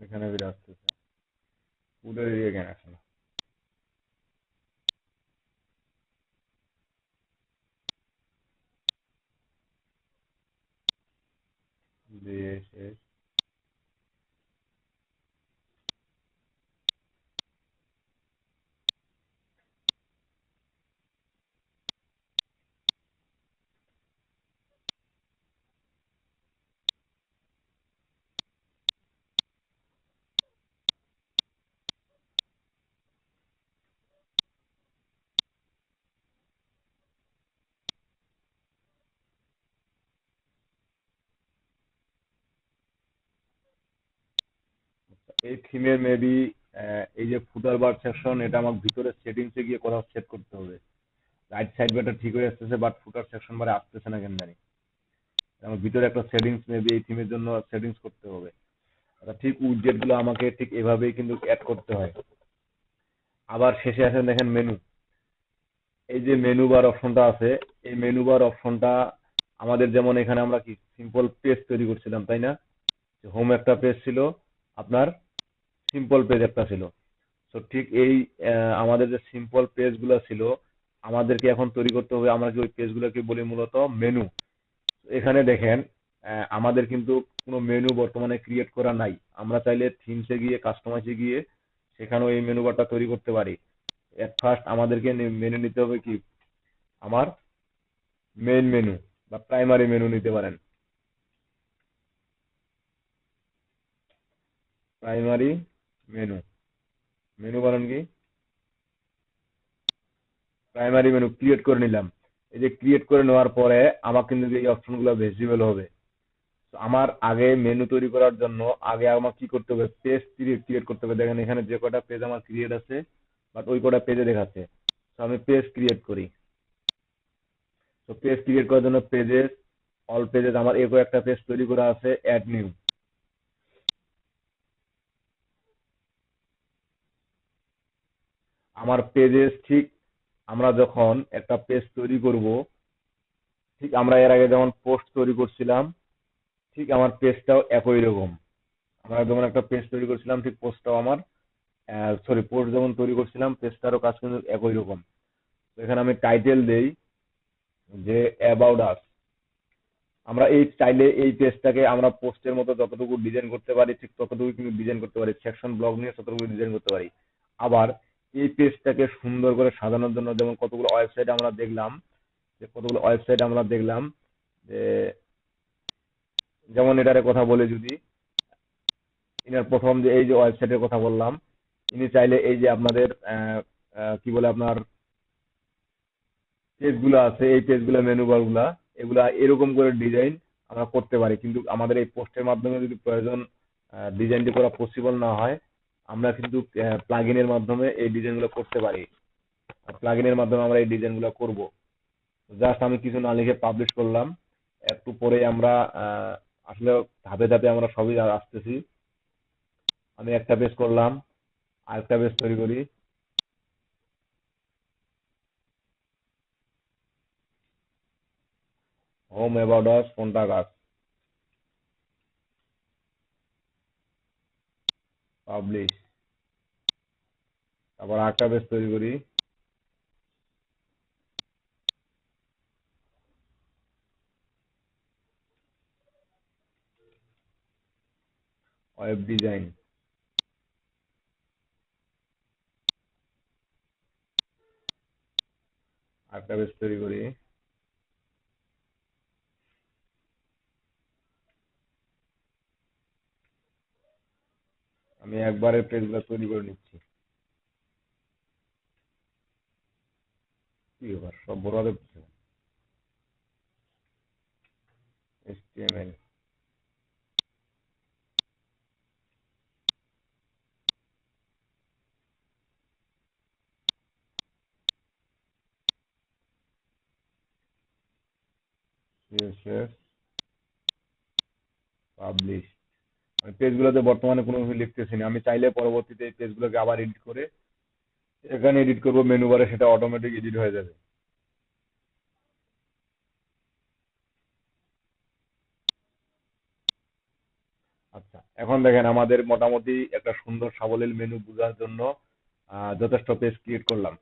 এখানে বের আসতেছে, ফুটার এরিয়া কেন আসে না? দিয়ে শেষ। এই থিমের মেবি এই যে ফুটার বার সেকশন, এটা আমার ভিতরে সেটিংসে গিয়ে কোথাও সেট করতে হবে। রাইট সাইড বারটা ঠিক হয়ে আসতেছে, বাট ফুটার সেকশন বারে আসতেছে না কেন জানি। আমার ভিতরে একটা সেটিংস মেবি এই থিমের জন্য সেটিংস করতে হবে। আচ্ছা, ঠিক উইডজেট গুলো আমাকে ঠিক এভাবেই কিন্তু অ্যাড করতে হয়। আবার শেষে আসেন, দেখেন মেনু। এই যে মেনু বার অপশনটা আছে, এই মেনু বার অপশনটা আমাদের যেমন এখানে আমরা কি সিম্পল পেজ তৈরি করছিলাম, তাই না? হোম একটা পেজ ছিল, আপনার সিম্পল পেজ একটা ছিল। তো ঠিক এই আমাদের যে সিম্পল পেজ গুলো ছিল, আমাদেরকে এখন তৈরি করতে হবে, আমরা কি ওই পেজ গুলোকে বলি মূলত মেনু। এখানে দেখেন আমাদের কিন্তু কোনো মেনু বর্তমানে ক্রিয়েট করা নাই। আমরা চাইলে থিমসে গিয়ে, কাস্টমাইজে গিয়ে সেখানেও এই মেনু বারটা তৈরি করতে পারি। এট ফার্স্ট আমাদেরকে মেনে নিতে হবে কি, আমার মেইন মেনু বা প্রাইমারি মেনু নিতে পারেন। প্রাইমারি মেনু, মেনু বানান কি, প্রাইমারি মেনু ক্রিয়েট করে নিলাম। এই যে ক্রিয়েট করে নেওয়ার পরে আমার কিন্তু এই অপশনগুলো ভিজিবল হবে। তো আমার আগে মেনু তৈরি করার জন্য আগে আমার কি করতে হবে, পেজ ক্রিয়েট করতে হবে। দেখেন এখানে যে কটা পেজ আমার ক্রিয়েট আছে, বাট ওই কটা পেজে দেখাচ্ছে। তো আমি পেজ ক্রিয়েট করি। তো পেজ ক্রিয়েট করার জন্য পেজেস, অল পেজেস, আমার এরকম একটা পেজ তৈরি করা আছে, অ্যাড নিউ। আমার পেজেস ঠিক আমরা যখন একটা পেজ তৈরি করব, ঠিক আমরা এর আগে যেমন পোস্ট তৈরি করছিলাম, ঠিক আমার পেজটাও একই রকম। আমরা যেমন একটা পেজ তৈরি করছিলাম, ঠিক পোস্টটাও আমার সরি পোস্ট যেমন তৈরি করছিলাম, পেজটারও কাজ কিন্তু একই রকম। তো এখানে আমি টাইটেল দেই যে অ্যাবাউট আস। আমরা এই চাইলে এই পেজটাকে আমরা পোস্টের মতো যতটুকু ডিজাইন করতে পারি, ঠিক ততটুকু কিন্তু ডিজাইন করতে পারি, সেকশন ব্লগ নিয়ে ততটুকু ডিজাইন করতে পারি। আবার এই পেজটাকে সুন্দর করে সাজানোর জন্য যেমন কতগুলো ওয়েবসাইট আমরা দেখলাম, যে যেমন এটার কথা বলে, যদি ইনার প্রথম যে এই যে ওয়েবসাইটের কথা বললাম, ইনি চাইলে এই যে আপনাদের কি বলে আপনার পেজগুলো আছে, এই পেজগুলো মেনু বারগুলা এগুলা এরকম করে ডিজাইন আমরা করতে পারি। কিন্তু আমাদের এই পোস্টের মাধ্যমে যদি প্রয়োজন ডিজাইনটি করা পসিবল না হয়, আমরা কিন্তু প্লাগইনের মাধ্যমে এই ডিজাইনগুলো করতে পারি। প্লাগইনের মাধ্যমে আমরা এই ডিজাইনগুলো করব। জাস্ট আমি কিছু না লিখে পাবলিশ করলাম, একটু পরে আমরা আসলে ধাপে ধাপে আমরা সবই আসতেছি। আমি একটা পেজ করলাম, আরেকটা পেজ তৈরি করি। Home about us, contact us, publish. তারপর আরেকটা পেজ তৈরি করি, ওয়েব ডিজাইন। আরেকটা পেজ তৈরি করি, আমি একবারে পেজগুলো তৈরি করে নিচ্ছি। কি ব্যাপার, সব বড় হাতে HTML, CSS, পাবলিশ। আমি পেজগুলোতে বর্তমানে কোনো কিছু লিখতেছি না, আমি চাইলে পরবর্তীতে এই পেজগুলোকে আবার এডিট করে এখানে এডিট করব, মেনু বারে সেটা অটোমেটিক এডিট হয়ে যাবে। আচ্ছা, এখন দেখেন আমাদের মোটামুটি একটা সুন্দর সাবলীল মেনু বোঝার জন্য যথেষ্ট পেজ ক্রিয়েট করলাম।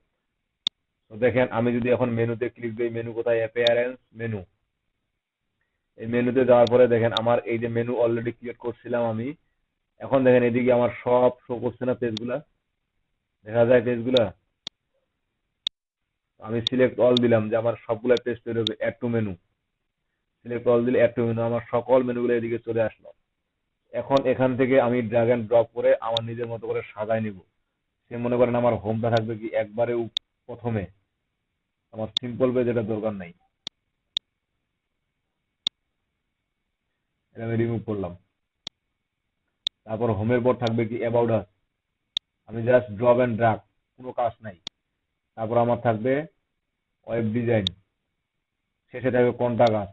তো দেখেন আমি যদি এখন মেনুতে ক্লিক দিই, মেনু কোথায়, অ্যাপিয়ারেন্স, মেনু। এই মেনুতে যাওয়ার পরে দেখেন আমার এই যে মেনু অলরেডি ক্রিয়েট করছিলাম আমি, এখন দেখেন এদিকে আমার সব শো করছে না পেজগুলা, দেখা যায় পেজগুলা। আমি সিলেক্ট অল দিলাম যে আমার সবগুলা পেজ তৈরি হবে, add to menu. Select all দিলে অ্যাড টু মেনু, আমার সকল মেনুগুলো এদিকে চলে আসলো। এখন এখান থেকে আমি ড্র্যাগ এন্ড ড্রপ করে আমার নিজের মতো করে সাজায় নিব। সে মনে করেন আমার হোমটা থাকবে কি একবারে প্রথমে, আমার সিম্পল পেজ, এটা দরকার নাই, এটা আমি রিমুভ করলাম। তারপর হোমের পর থাকবে কি অ্যাবাউট আস, আমি জাস্ট ড্রপ এন্ড ড্রাগ, কোনো কাজ নাই। তারপর আমার থাকবে ওয়েব ডিজাইন, শেষে থাকবে কন্টাক্ট আস,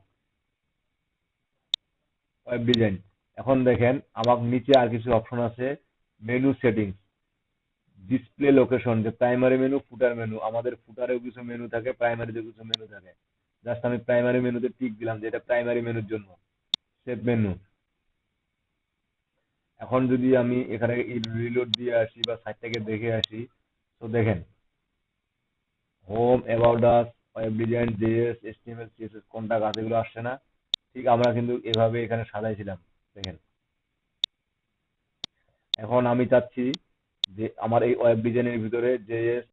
ওয়েব ডিজাইন। এখন দেখেন আমার নিচে আর কিছু অপশন আছে, মেনু সেটিংস, ডিসপ্লে লোকেশন, যে প্রাইমারি মেনু, ফুটার মেনু। আমাদের ফুটারেও কিছু মেনু থাকে, প্রাইমারিতেও কিছু মেনু থাকে। জাস্ট আমি প্রাইমারি মেনুতে টিক দিলাম যে এটা প্রাইমারি মেনুর জন্য, সেভ মেনু। এখন যদি আমি এখানে রিলোড দিয়ে আসি বা সাইট থেকে দেখে আসি, তো দেখেন home, about us, web design, JS, HTML, CSS, contact আস, এগুলো আসছে না? ঠিক আমরা কিন্তু এভাবে এখানে সাজাইছিলাম, দেখেন। এখন আমি চাচ্ছি যে আমার এই ওয়েব ডিজাইনের ভিতরে জেএস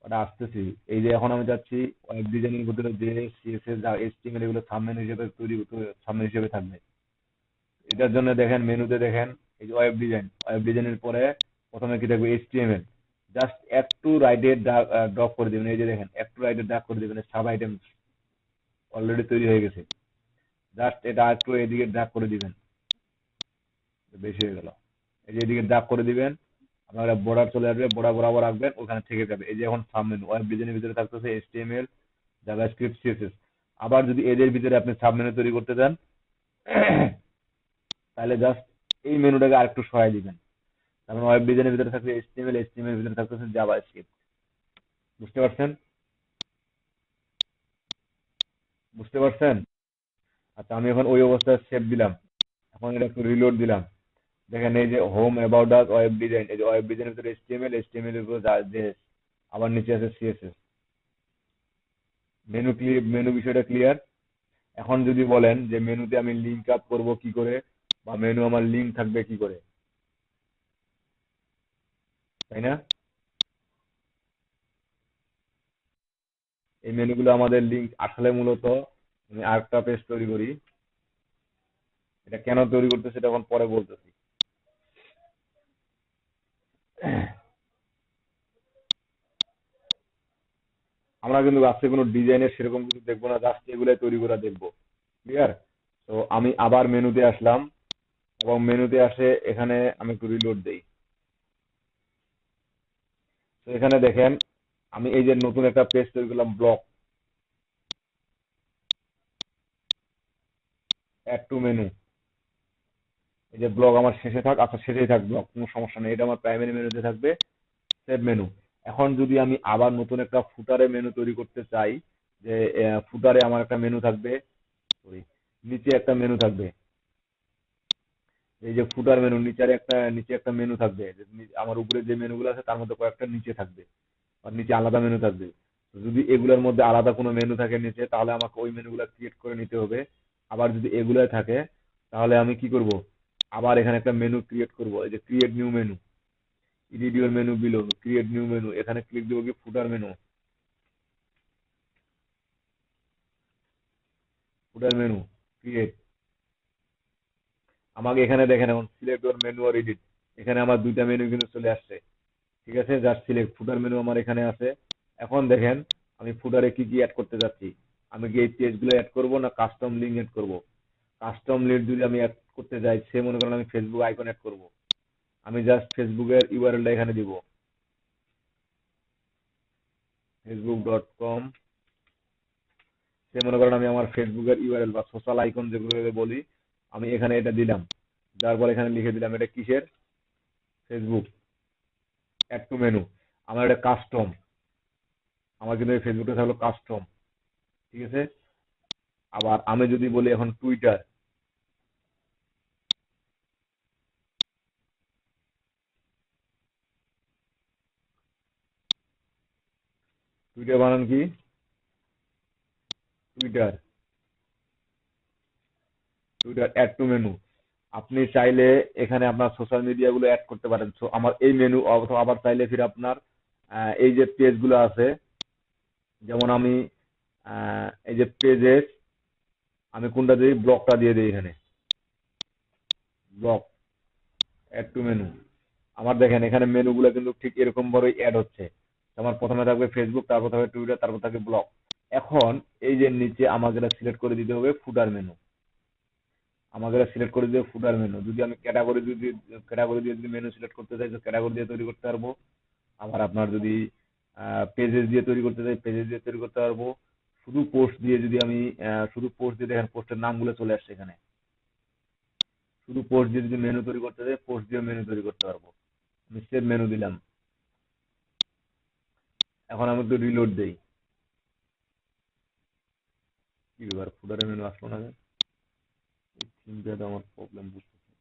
ওটা আসতেছি, এই যে এখন আমি চাচ্ছি ওয়েব ডিজাইনের ভিতরে জেএস, সিএসএস, এইচটিএমএল এগুলো সাবমেনু হিসেবে তৈরি, সাবমেনু হিসেবে থাকবে। এটার জন্য দেখেন মেনুতে দেখেন এই যে ওয়েব ডিজাইনের পরে প্রথমে কি থাকবে, এইচটিএমএল। জাস্ট একটু রাইটে ড্রপ করে দিবেন, এই যে দেখেন একটু রাইটে ড্রপ করে দিবেন, সাব আইটেম অলরেডি তৈরি হয়ে গেছে। জাস্ট এটা একটু এদিকে ড্রাগ করে দিবেন, বেশি হয়ে গেল। এই যে এদিকে ড্রাগ করে দিবেন, আপনারা বর্ডার চলে আসবে, বর্ডার বরাবর রাখবেন, ওখানে থেকে যাবে। এই যে এখন সাবমেনু ওয়েব ডিজাইনের ভিতরে থাকতেছে এইচটিএমএল, জাভাস্ক্রিপ্ট, সিএসএস। আবার যদি এদের ভিতরে আপনি সাব মেনু তৈরি করতে চান, তাহলে জাস্ট এই মেনুটাকে আরেকটু সহায় দিবেন। তার মানে ওয়েব ডিজাইনের ভিতরে থাকবে এইচটিএমএল, এইচটিএমএল এর ভিতরে থাকতেছে জাভাস্ক্রিপ্ট। বুঝতে পারছেন? বুঝতে পারছেন? আচ্ছা, আমি এখন ওই অবস্থায় সেভ দিলাম। এখন এটা একটু রিলোড দিলাম। দেখেন এই যে home, about us, web design, এই যে ওয়েব ডিজাইনের ভিতরে এইচটিএমএল, এইচটিএমএল এর উপরে জেএস, আবার নিচে আছে সিএসএস। মেনু বিষয়টা ক্লিয়ার? এখন যদি বলেন যে মেনুতে আমি লিঙ্ক আপ করব কি করে, বা মেনু আমার লিঙ্ক থাকবে কি করে, তাই না? এই মেনুগুলো আমাদের লিঙ্ক আসলে মূলত, আমি আরেকটা পেজ তৈরি করি। এটা কেন তৈরি করতেছি সেটা এখন পরে বলতেছি। আমরা কিন্তু আজকে কোনো ডিজাইনের সেরকম কিছু দেখবো না, জাস্ট এগুলাই তৈরি করা দেখবো। ক্লিয়ার? তো আমি আবার মেনুতে আসলাম, এবং মেনুতে আসে এখানে আমি একটু রিলোড দেই। তো এখানে দেখেন আমি এই যে নতুন একটা পেজ তৈরি করলাম, ব্লক, অ্যাড টু মেনু। এই যে ব্লক আমার শেষে থাক, আচ্ছা শেষেই থাক ব্লক, কোনো সমস্যা নেই, এটা আমার প্রাইমারি মেনুতে থাকবে। Save menu. এখন যদি আমি আবার নতুন একটা ফুটারে মেনু তৈরি করতে চাই, যে ফুটারে আমার একটা মেনু থাকবে, সরি, নিচে একটা মেনু থাকবে। এই যে ফুটার মেনু, নিচে একটা মেনু থাকবে, যে আমার উপরে যে মেনুগুলো আছে তার মধ্যে কয়েকটা নিচে থাকবে, আর নিচে আলাদা মেনু থাকবে। তো যদি এগুলোর মধ্যে আলাদা কোনো মেনু থাকে নিচে, তাহলে আমাকে ওই মেনুগুলো ক্রিয়েট করে নিতে হবে। আবার যদি এগুলাই থাকে, তাহলে আমি কি করব, আবার এখানে একটা মেনু ক্রিয়েট করব, এই যে create new menu, edit your menu below, create new menu, এখানে ক্লিক দেবো কি ফুটার মেনু, ফুটার মেনু ক্রিয়েট। আমাকে এখানে দেখেন এখন সিলেক্ট ওর মেনু আর এডিট, এখানে আমার দুইটা মেনু কিন্তু চলে আসছে। ঠিক আছে, জাস্ট সিলেক্ট, ফুটার মেনু আমার এখানে আছে। এখন দেখেন আমি ফুটারে কি কি অ্যাড করতে যাচ্ছি। আমি কি এই পেজগুলো অ্যাড করব না কাস্টম লিঙ্ক অ্যাড করব? কাস্টম লিঙ্ক যদি আমি অ্যাড করতে যাই, সে মনে করেন আমি ফেসবুক আইকন অ্যাড করব, আমি জাস্ট ফেসবুকের ইউআরএলটা এখানে দিব, facebook.com। সে মনে করেন আমি আমার ফেসবুকের ইউআরএল বা সোশ্যাল আইকন যেগুলো বলি, আমি এখানে এটা দিলাম। তারপর এখানে লিখে দিলাম এটা কিসের, ফেসবুক, অ্যাড টু মেনু। আমার এটা কাস্টম, আমার কিন্তু এই ফেসবুকটা থাকলো কাস্টম। ঠিক আছে। আবার আমি যদি বলি এখন টুইটার, টুইটার বানান কি, Twitter, Twitter add to menu. আপনি চাইলে এখানে আপনার সোশ্যাল মিডিয়া গুলো অ্যাড করতে পারেন। সো আমার এই মেনু, অথবা আবার চাইলে ফির আপনার এই যে পেজ গুলো আছে, যেমন আমি এই যে পেজের, আমি কোনটা দিই, ব্লকটা দিয়ে দিই এখানে, ব্লক, অ্যাড টু মেনু। আমার দেখেন এখানে মেনু গুলো কিন্তু ঠিক এরকম ভাবে অ্যাড হচ্ছে। আমার প্রথমে থাকবে ফেসবুক, তারপর থাকবে টুইটার, তারপর থাকবে ব্লক। এখন এই যে নিচে আমাকে সিলেক্ট করে দিতে হবে ফুটার মেনু, আমাকে সিলেক্ট করে দিতে হবে ফুটার মেনু। যদি আমি ক্যাটাগরি দিয়ে যদি মেনু সিলেক্ট করতে চাই, তো ক্যাটাগরি দিয়ে তৈরি করতে পারবো। আবার আপনার যদি পেজেস দিয়ে তৈরি করতে চাই, পেজেস দিয়ে তৈরি করতে পারবো। শুধু পোস্ট দিয়ে যদি আমি শুধু পোস্ট দিয়ে, দেখেন পোস্টের নামগুলো চলে আসছে এখানে। শুধু পোস্ট দিয়ে যদি মেনু তৈরি করতে চাই, পোস্ট দিয়ে মেনু তৈরি করতে পারবো। আমি সেভ মেনু দিলাম। এখন আমি একটু রিলোড দেই। কি ব্যাপার, ফুটারের মেনু আসলো না কেন? এই থিমটা তো আমার প্রবলেম বুঝতেছি।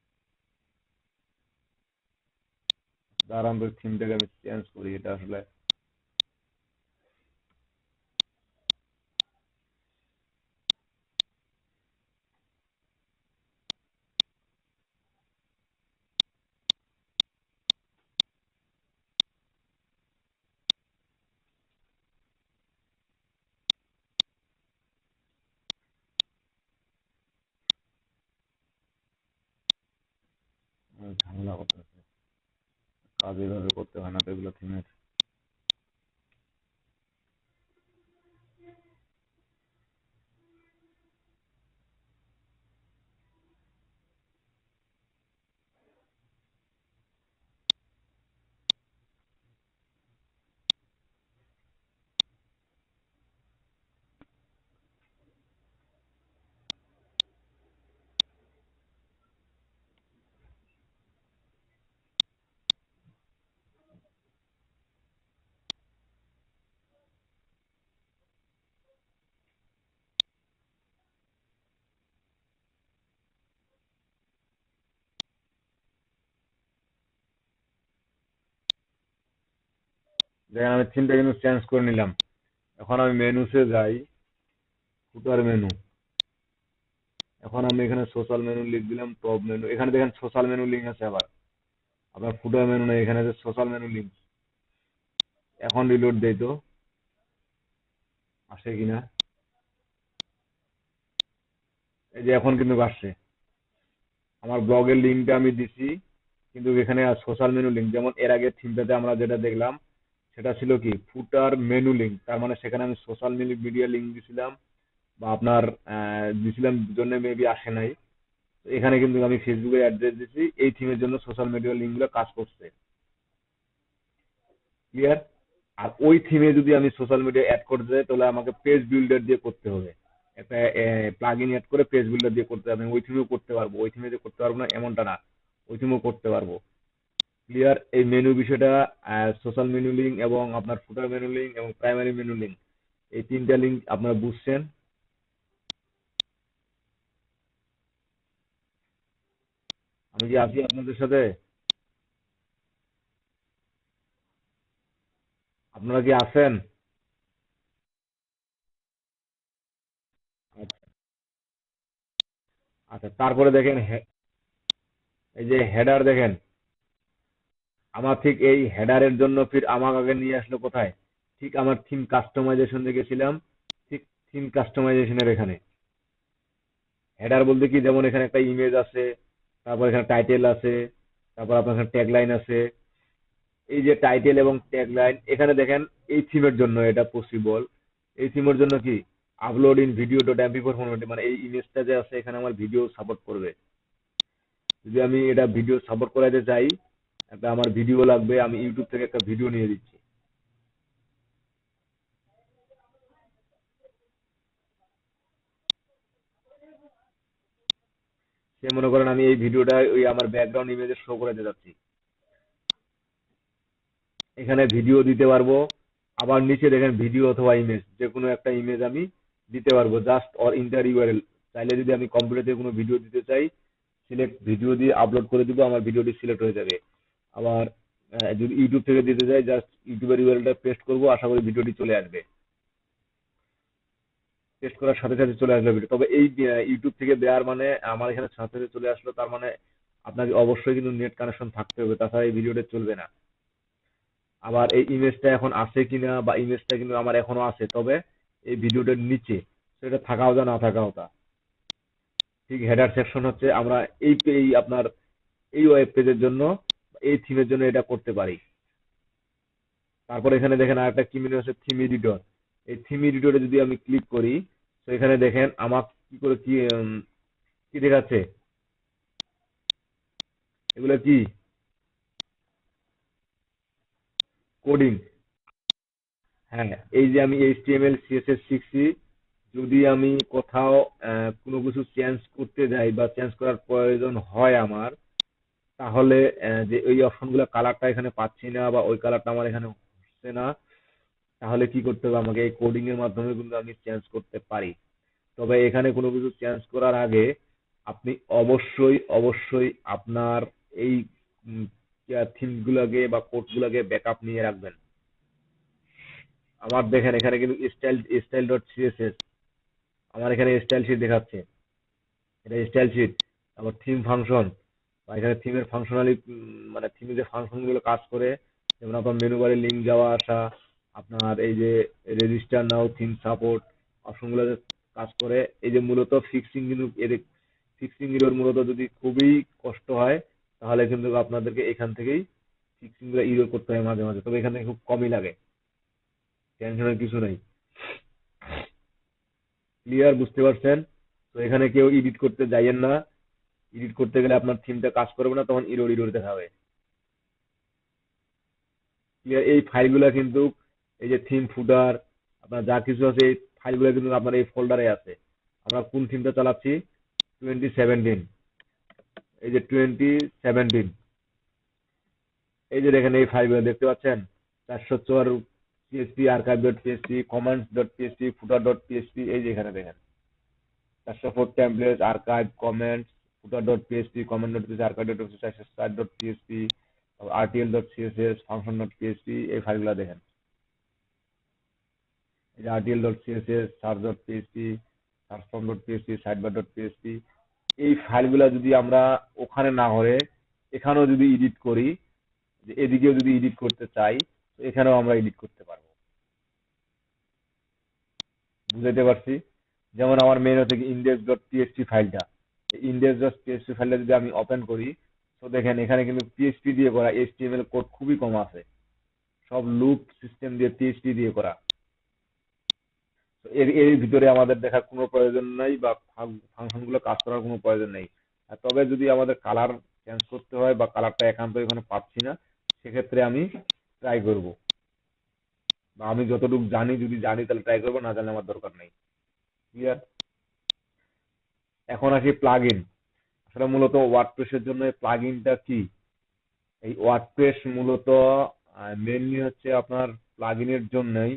দাঁড়ান তো, থিমটাকে আমি চেঞ্জ করি, এটা আসলে ঝামেলা করতেছে। কাজ এভাবে করতে হয় না তো এগুলো থিমের। দেখেন আমি থিমটা কিন্তু চেঞ্জ করে নিলাম। এখন আমি মেনুতে যাই, ফুটার মেনু। এখন আমি এখানে সোশ্যাল মেনু লিখ দিলাম, টপ মেনু। এখানে দেখেন সোশ্যাল মেনু লিঙ্ক আছে। আবার আপনার ফুটার মেনু নেই, এখানে আছে সোশ্যাল মেনু লিঙ্ক। এখন রিলোড দেই তো আসে কিনা। এই যে এখন কিন্তু আসছে। আমার ব্লগের লিঙ্কটা আমি দিছি, কিন্তু এখানে সোশ্যাল মেনু লিঙ্ক, যেমন এর আগে থিমটাতে আমরা যেটা দেখলাম সেটা ছিল কি ফুটার মেনু লিঙ্ক। তার মানে সেখানে আমি সোশ্যাল মিডিয়া লিঙ্ক দিছিলাম বা আপনার দিছিলাম, জন্য মেবি আসে নাই। তো এখানে কিন্তু আমি ফেসবুকের অ্যাড্রেস দিছি, এই থিমের জন্য সোশ্যাল মিডিয়া লিঙ্কগুলো কাজ করছে। ক্লিয়ার? আর ওই থিমে যদি আমি সোশ্যাল মিডিয়া অ্যাড করতে যাই, তাহলে আমাকে পেজ বিল্ডার দিয়ে করতে হবে। একটা প্লাগইন অ্যাড করে পেজ বিল্ডার দিয়ে করতে হবে। আমি ওই থিমেও করতে পারবো, ওই থিমে যে করতে পারবো না এমনটা না, ওই থিমেও করতে পারবো। ক্লিয়ার? এই মেনু বিষয়টা, সোশ্যাল মেনু লিঙ্ক এবং আপনার ফুটার মেনু লিঙ্ক এবং প্রাইমারি মেনু লিঙ্ক, এই তিনটা লিঙ্ক আপনারা বুঝছেন। আমি কি আছি আপনাদের সাথে? আপনারা কি আছেন? আচ্ছা। আচ্ছা, তারপরে দেখেন এই যে হেডার দেখেন, আমার ঠিক এই হেডারের জন্য ফির আমার আগে নিয়ে আসলো কোথায়, ঠিক আমার থিম কাস্টমাইজেশন গেছিলাম, ঠিক থিম কাস্টমাইজেশনের এখানে। হেডার বলতে কি, যেমন এখানে একটা ইমেজ আছে, তারপর এখানে টাইটেল আছে, তারপর আপনার এখানে ট্যাগলাইন আছে। এই যে টাইটেল এবং ট্যাগলাইন এখানে দেখেন, এই থিমের জন্য এটা পসিবল। এই থিমের জন্য কি আপলোড ইন ভিডিও ডট এমপি4 ফরম্যাটে, মানে এই ইমেজটা যে আছে এখানে আমার ভিডিও সাপোর্ট করবে। যদি আমি এটা ভিডিও সাপোর্ট করাতে চাই, একটা আমার ভিডিও লাগবে, আমি ইউটিউব থেকে একটা ভিডিও নিয়ে দিচ্ছি। সে মনে করেন আমি এই ভিডিওটা ওই আমার ব্যাকগ্রাউন্ড ইমেজে শো করে যাচ্ছি, এখানে ভিডিও দিতে পারবো। আবার নিচে দেখেন ভিডিও অথবা ইমেজ, যে কোনো একটা ইমেজ আমি দিতে পারবো, জাস্ট অর ইন্টার ইউআরএল। চাইলে যদি আমি কম্পিউটার থেকে কোনো ভিডিও দিতে চাই, সিলেক্ট ভিডিও দিয়ে আপলোড করে দিব, আমার ভিডিওটি সিলেক্ট হয়ে যাবে। আবার যদি ইউটিউব থেকে দিতে চাই, জাস্ট ইউটিউবের ইউআরএলটা পেস্ট করবো, আশা করি ভিডিওটি চলে আসবে। পেস্ট করার সাথে সাথে চলে আসবে ভিডিও। তবে এই ইউটিউব থেকে দেওয়ার মানে আমার এখানে সাথে সাথে চলে আসলো, তার মানে আপনাকে অবশ্যই কিন্তু নেট কানেকশন থাকতে হবে, তাছাড়া এই ভিডিওটা চলবে না। আবার এই ইমেজটা এখন আছে কিনা, বা ইমেজটা কিন্তু আমার এখনো আছে, তবে এই ভিডিওটার নিচে, সেটা থাকাও যা না থাকাও তা। ঠিক হেডার সেকশন হচ্ছে আমরা এই আপনার এই ওয়েব পেজের জন্য, এই থিমের জন্য এটা করতে পারি। তারপর এখানে দেখেন আরেকটা কি মেনু আছে, থিম এডিটর। এই থিম এডিটরে যদি আমি ক্লিক করি, তো এখানে দেখেন আমার কি করে কি দেখাচ্ছে, এগুলো কি কোডিং। হ্যাঁ, এই যে আমি এইচটিএমএল সিএসএস শিখছি, যদি আমি কোথাও কোনো কিছু চেঞ্জ করতে যাই বা চেঞ্জ করার প্রয়োজন হয় আমার, তাহলে যে ওই অপশনগুলো কালারটা এখানে পাচ্ছি না, বা ওই কালারটা আমার এখানে হচ্ছে না, তাহলে কি করতে হবে, আমাকে এই কোডিং এর মাধ্যমে কিন্তু আমি চেঞ্জ করতে পারি। তবে এখানে কোনো কিছু চেঞ্জ করার আগে আপনি অবশ্যই অবশ্যই আপনার এই থিম গুলাকে বা কোড গুলাকে ব্যাকআপ নিয়ে রাখবেন। আমার দেখেন এখানে কিন্তু স্টাইল ডট সিএসএস, আমার এখানে স্টাইল শিট দেখাচ্ছে, এটা স্টাইল শিট। আবার থিম ফাংশন, বা এখানে থিমের ফাংশনালি, মানে থিমে যে ফাংশন গুলো কাজ করে, যেমন আপনার মেনু বারে লিঙ্ক যাওয়া আসা, আপনার এই যে রেজিস্টার নাও থিম সাপোর্ট অপশন গুলো যে কাজ করে। এই যে মূলত ফিক্সিং, কিন্তু এর ফিক্সিং এর মূলত যদি খুবই কষ্ট হয়, তাহলে কিন্তু আপনাদেরকে এখান থেকেই ফিক্সিং গুলো ইরোর করতে হয় মাঝে মাঝে, তবে এখান থেকে খুব কমই লাগে, টেনশনের কিছু নেই। ক্লিয়ার? বুঝতে পারছেন? তো এখানে কেউ এডিট করতে যাইয়েন না, এডিট করতে গেলে আপনার থিমটা কাজ করবে না, তখন ইরোর ইরোর দেখাবে। ক্লিয়ার? এই ফাইলগুলো কিন্তু, এই যে থিম ফুটার আপনার যা কিছু আছে, এই ফাইলগুলো কিন্তু আপনার এই ফোল্ডারে আছে। আমরা কোন থিমটা চালাচ্ছি, 2017। এই যে 2017, এই যে দেখেন এই ফাইলগুলো দেখতে পাচ্ছেন, 404 PHP, archive dot PHP, comments dot PHP, footer dot PHP. এই যে এখানে দেখেন 404 template, archive, comments, footer dot PHP, comment dot PHP, archive dot PHP, 407 dot PHP, RTL dot CSS, function dot PHP. এই ফাইলগুলো দেখেন। এই যে RTL.css, search.php, searchform.php, sidebar.php, এই ফাইলগুলা যদি আমরা ওখানে না করে এখানেও যদি এডিট করি, যে এদিকেও যদি এডিট করতে চাই, তো এখানেও আমরা এডিট করতে পারবো। বুঝাইতে পারছি? যেমন আমার মেনু থেকে index.php ফাইলটা, এই index.php ফাইলটা যদি আমি ওপেন করি, তো দেখেন এখানে কিন্তু PHP দিয়ে করা, HTML কোড খুবই কম আছে, সব লুপ সিস্টেম দিয়ে PHP দিয়ে করা। তো এর এর ভিতরে আমাদের দেখার কোনো প্রয়োজন নাই, বা ফাংশন গুলো কাজ করার কোনো প্রয়োজন নেই। আর তবে যদি আমাদের কালার চেঞ্জ করতে হয়, বা কালারটা একান্ত এখানে পাচ্ছি না, সেক্ষেত্রে আমি ট্রাই করব, বা আমি যতটুকু জানি, যদি জানি তাহলে ট্রাই করবো, না জানলে আমার দরকার নেই। ক্লিয়ার? এখন আসি প্লাগইন। আসলে মূলত ওয়ার্ডপ্রেসের জন্য এই প্লাগইনটা কি? এই ওয়ার্ডপ্রেস মূলত মেনলি হচ্ছে আপনার প্লাগইনের জন্যই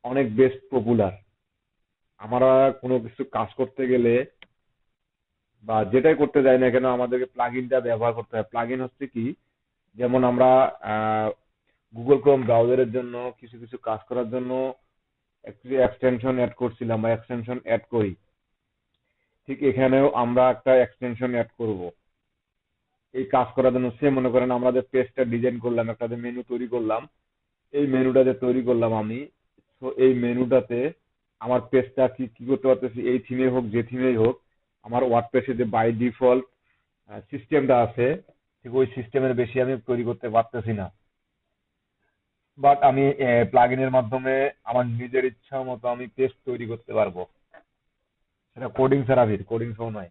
অনেক বেস্ট পপুলার। আমরা কোনো কিছু কাজ করতে গেলে, বা যেটাই করতে যাই না কেন, আমাদেরকে প্লাগইনটা ব্যবহার করতে হয়। প্লাগইন হচ্ছে কি, যেমন আমরা গুগল ক্রোম ব্রাউজারের জন্য কিছু কিছু কাজ করার জন্য একটি এক্সটেনশন অ্যাড করছিলাম, বা এক্সটেনশন অ্যাড করি, ঠিক এখানেও আমরা একটা এক্সটেনশন অ্যাড করব এই কাজ করার জন্য। সে মনে করেন আমরা যে পেজটা ডিজাইন করলাম, একটা যে মেনু তৈরি করলাম, এই মেনুটা যে তৈরি করলাম আমি, তো এই মেনুটাতে আমার পেজটা কি কি করতে পারতেছি, এই থিমে হোক, যে থিমেই হোক, আমার ওয়ার্ডপ্রেসে যে বাই ডিফল্ট সিস্টেমটা আছে, ঠিক ওই সিস্টেমের বেশি আমি তৈরি করতে পারতেছি না। বাট আমি প্লাগইনের মাধ্যমে আমার নিজের ইচ্ছা মতো আমি পেজ তৈরি করতে পারবো, সেটা কোডিং ছাড়া, কোডিং সহ নয়।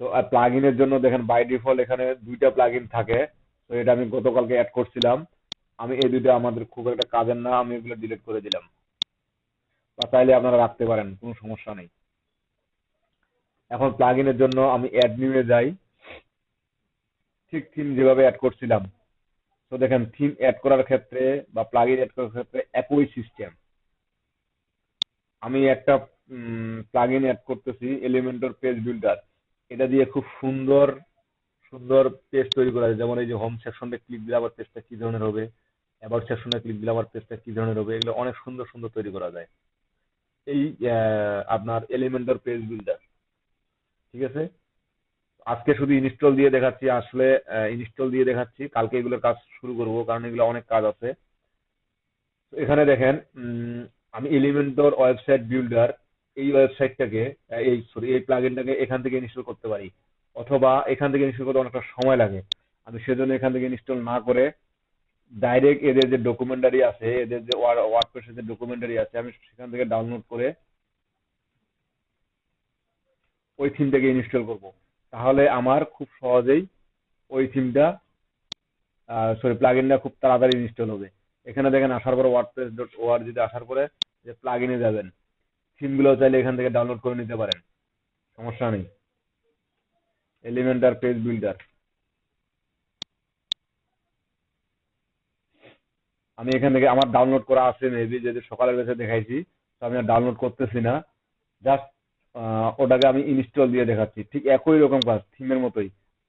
তো আর প্লাগইনের জন্য দেখেন বাই ডিফল্ট এখানে দুইটা প্লাগইন থাকে। তো এটা আমি গতকালকে অ্যাড করছিলাম। আমি এই দুইটা আমাদের খুব একটা কাজের না, আমি এগুলো ডিলিট করে দিলাম, বা চাইলে আপনারা রাখতে পারেন, কোনো সমস্যা নেই। এখন প্লাগইনের জন্য আমি অ্যাড নিউয়ে যাই, ঠিক থিম যেভাবে অ্যাড করছিলাম। তো দেখেন থিম অ্যাড করার ক্ষেত্রে বা প্লাগইন অ্যাড করার ক্ষেত্রে একই সিস্টেম। আমি একটা প্লাগইন অ্যাড করতেছি, এলিমেন্টর পেজ বিল্ডার। এটা দিয়ে খুব সুন্দর সুন্দর পেজ তৈরি করা যায়। যেমন এই যে হোম সেকশনটা ক্লিক দিলে আবার পেজটা কি ধরনের হবে, অ্যাবাউট সেকশনে ক্লিক দিলে আবার পেজটা কি ধরনের হবে, এগুলো অনেক সুন্দর সুন্দর তৈরি করা যায় এই আপনার এলিমেন্টর পেজ বিল্ডার। ঠিক আছে? আজকে শুধু ইনস্টল দিয়ে দেখাচ্ছি, আসলে ইনস্টল দিয়ে দেখাচ্ছি, কালকে এগুলোর কাজ শুরু করব, কারণ এগুলো অনেক কাজ আছে। তো এখানে দেখেন আমি এলিমেন্টর ওয়েবসাইট বিল্ডার, এই ওয়েবসাইটটাকে, এই প্লাগইনটাকে এখান থেকে ইনস্টল করতে পারি, অথবা এখান থেকে ইনস্টল করতে অনেকটা সময় লাগে। আমি সেজন্য এখান থেকে ইনস্টল না করে ডাইরেক্ট এদের যে ডকুমেন্টারি আছে, এদের যে ওয়ার্ডপ্রেসের যে ডকুমেন্টারি আছে, আমি সেখান থেকে ডাউনলোড করে ওই থিমটাকে ইনস্টল করব। তাহলে আমার খুব সহজেই ওই থিমটা, সরি, প্লাগইনটা খুব তাড়াতাড়ি ইনস্টল হবে। এখানে দেখেন আসার পরে wordpress.org আসার পরে যে প্লাগইনে যাবেন, থিমগুলো চাইলে এখান থেকে ডাউনলোড করে নিতে পারেন, সমস্যা নেই। এলিমেন্টার পেজ বিল্ডার আমি এখান থেকে, আমার ডাউনলোড করা আছে মেবি, যদি সকালের বেলা দেখাইছি, তো আমি আর ডাউনলোড করতেছি না, জাস্ট ওটাকে আমি ইনস্টল দিয়ে দেখাচ্ছি। ঠিক একই রকম কাজ, থিমের মতোই।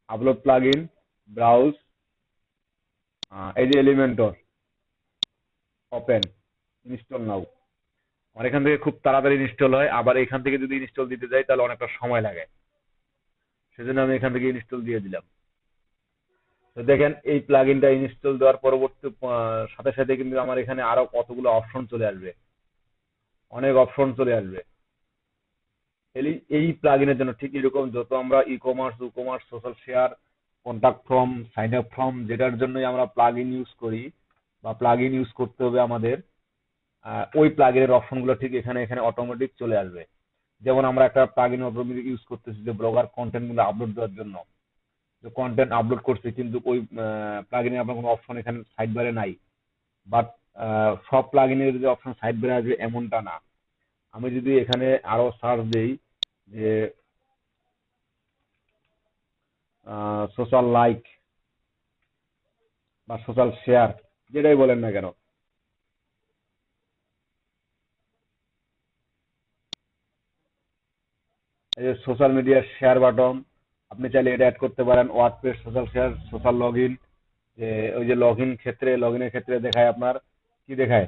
আপলোড প্লাগইন, ব্রাউজ, এই যে এলিমেন্টর, ওপেন, ইনস্টল নাও। আমার এখান থেকে খুব তাড়াতাড়ি ইনস্টল হয়, আবার এখান থেকে যদি ইনস্টল দিতে যাই তাহলে অনেকটা সময় লাগে, সেজন্য আমি এখান থেকে ইনস্টল দিয়ে দিলাম। তো দেখেন এই প্লাগইনটা ইনস্টল দেওয়ার পরবর্তী সাথে সাথে কিন্তু আমার এখানে আরো কতগুলো অপশন চলে আসবে, অনেক অপশন চলে আসবে। এই প্লাগইনের জন্য ঠিক এরকম যত আমরা e commerce, social share, contact form, sign up form, যেটার জন্যই আমরা প্লাগইন ইউজ করি, বা প্লাগইন ইউজ করতে হবে আমাদের, ওই প্লাগইনের অপশনগুলো ঠিক এখানে এখানে অটোমেটিক চলে আসবে। যেমন আমরা একটা প্লাগইন অটোমেটিক ইউজ করতেছি যে ব্লগার কন্টেন্ট গুলো আপলোড দেওয়ার জন্য, যে কন্টেন্ট আপলোড করছি, কিন্তু ওই প্লাগইনে আপনার কোনো অপশন এখানে সাইড বারে নাই। বাট সব প্লাগইনের যে অপশন সাইড বারে আসবে এমনটা না। আমি যদি এখানে আরো সার্চ দেই যে সোশ্যাল লাইক বা সোশ্যাল শেয়ার, যেটাই বলেন না কেন, এই যে সোশ্যাল মিডিয়ার শেয়ার বাটন, আপনি চাইলে এটা অ্যাড করতে পারেন। WordPress social share, social log in, যে ওই যে লগ ইন ক্ষেত্রে, লগ ইনের ক্ষেত্রে দেখায় আপনার কি দেখায়,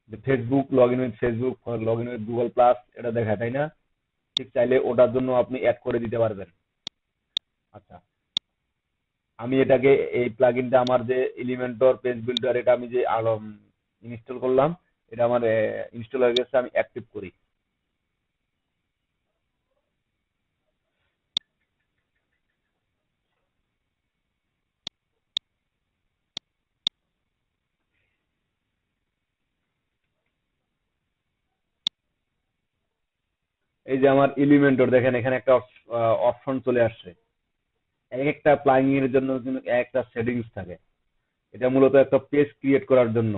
যে Facebook log in with Facebook, log in with Google plus, এটা দেখায় তাই না? ঠিক চাইলে ওটার জন্য আপনি অ্যাড করে দিতে পারবেন। আচ্ছা, আমি এটাকে, এই প্লাগইনটা আমার যে এলিমেন্টর পেজ বিল্ডার, এটা আমি যে ইনস্টল করলাম, এটা আমার ইনস্টল হয়ে গেছে, আমি অ্যাক্টিভ করি। এই যে আমার এলিমেন্টর, দেখেন এখানে একটা অপশন চলে আসছে। এক একটা প্লাগইন এর জন্য কিন্তু এক একটা সেটিংস থাকে। এটা মূলত একটা পেজ ক্রিয়েট করার জন্য,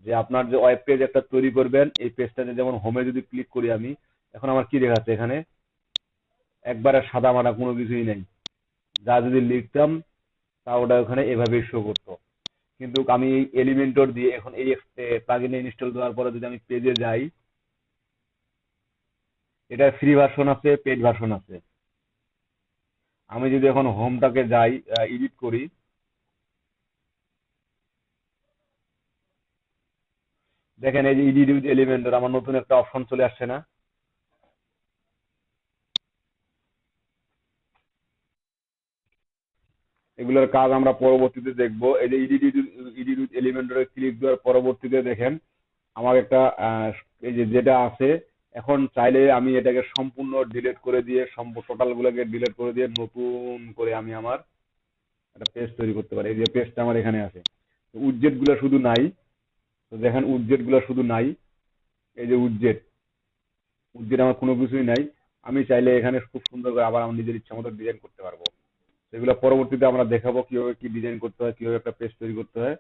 যে আপনার যে ওয়েব পেজ একটা তৈরি করবেন, এই পেজটাতে যেমন হোমে যদি ক্লিক করি আমি, এখন আমার কি দেখাচ্ছে এখানে, একবারে সাদা মাটা কোনো কিছুই নেই। যা যদি লিখতাম তা ওটা ওখানে এভাবেই শো করতো। কিন্তু আমি এই এলিমেন্টর দিয়ে এখন এই প্লাগইন ইনস্টল দেওয়ার পরে যদি আমি পেজে যাই, এটা ফ্রি ভার্সন আছে, পেড ভার্সন আছে। আমি যদি এখন হোমটাকে যাই, এডিট করি, দেখেন এই যে এডিট উইথ এলিমেন্টর, আমার নতুন একটা অপশন চলে আসছে না? এগুলোর কাজ আমরা পরবর্তীতে দেখবো। এই যে এডিট উইথ এলিমেন্টরে ক্লিক দেওয়ার পরবর্তীতে দেখেন আমার একটা এই যে যেটা আছে, এখন চাইলে আমি এটাকে সম্পূর্ণ ডিলিট করে দিয়ে, টোটাল গুলোকে ডিলিট করে দিয়ে নতুন করে আমি আমার একটা পেজ তৈরি করতে পারি। এই যে পেজটা আমার এখানে আছে, উইডজেট গুলো শুধু নাই। তো দেখেন উইডজেট গুলো শুধু নাই, এই যে উইডজেট, উইডজেট আমার কোনো কিছুই নাই। আমি চাইলে এখানে খুব সুন্দর করে আবার আমার নিজের ইচ্ছা মতো ডিজাইন করতে পারবো। সেগুলো পরবর্তীতে আমরা দেখাবো কিভাবে কি ডিজাইন করতে হয়, কিভাবে একটা পেজ তৈরি করতে হয়।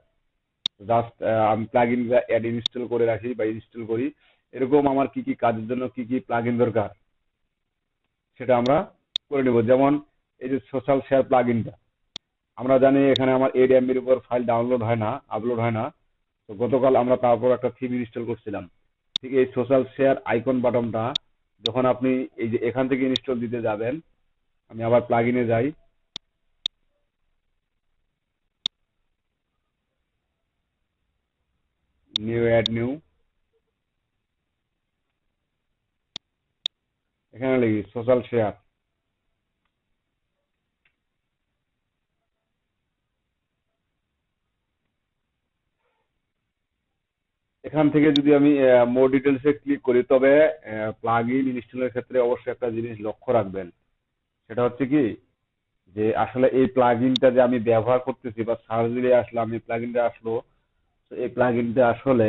জাস্ট আমি প্লাগইন অ্যাড ইনস্টল করে রাখি বা ইনস্টল করি। এরকম আমার কি কি কাজের জন্য কি কি প্লাগইন দরকার সেটা আমরা করে নেব। যেমন এই যে সোশ্যাল শেয়ার প্লাগইনটা, আমরা জানি এখানে আমার 8 MB উপর ফাইল ডাউনলোড হয় না, আপলোড হয় না। তো গতকাল আমরা তারপর একটা থিম ইনস্টল করছিলাম। ঠিক এই সোশ্যাল শেয়ার আইকন বাটনটা যখন আপনি এই যে এখান থেকে ইনস্টল দিতে যাবেন, আমি আবার প্লাগইনে যাই, নিউ অ্যাড নিউ, এখানে লিখি সোশ্যাল শেয়ার। এখান থেকে যদি আমি মোর ডিটেলসে ক্লিক করি, তবে প্লাগইন ইনস্টলের ক্ষেত্রে অবশ্যই একটা জিনিস লক্ষ্য রাখবেন। সেটা হচ্ছে কি, যে আসলে এই প্লাগইনটা যে আমি ব্যবহার করতেছি বা সার্চ দিলে আসলে আমি প্লাগইনটা আসলো, তো এই প্লাগইনটা আসলে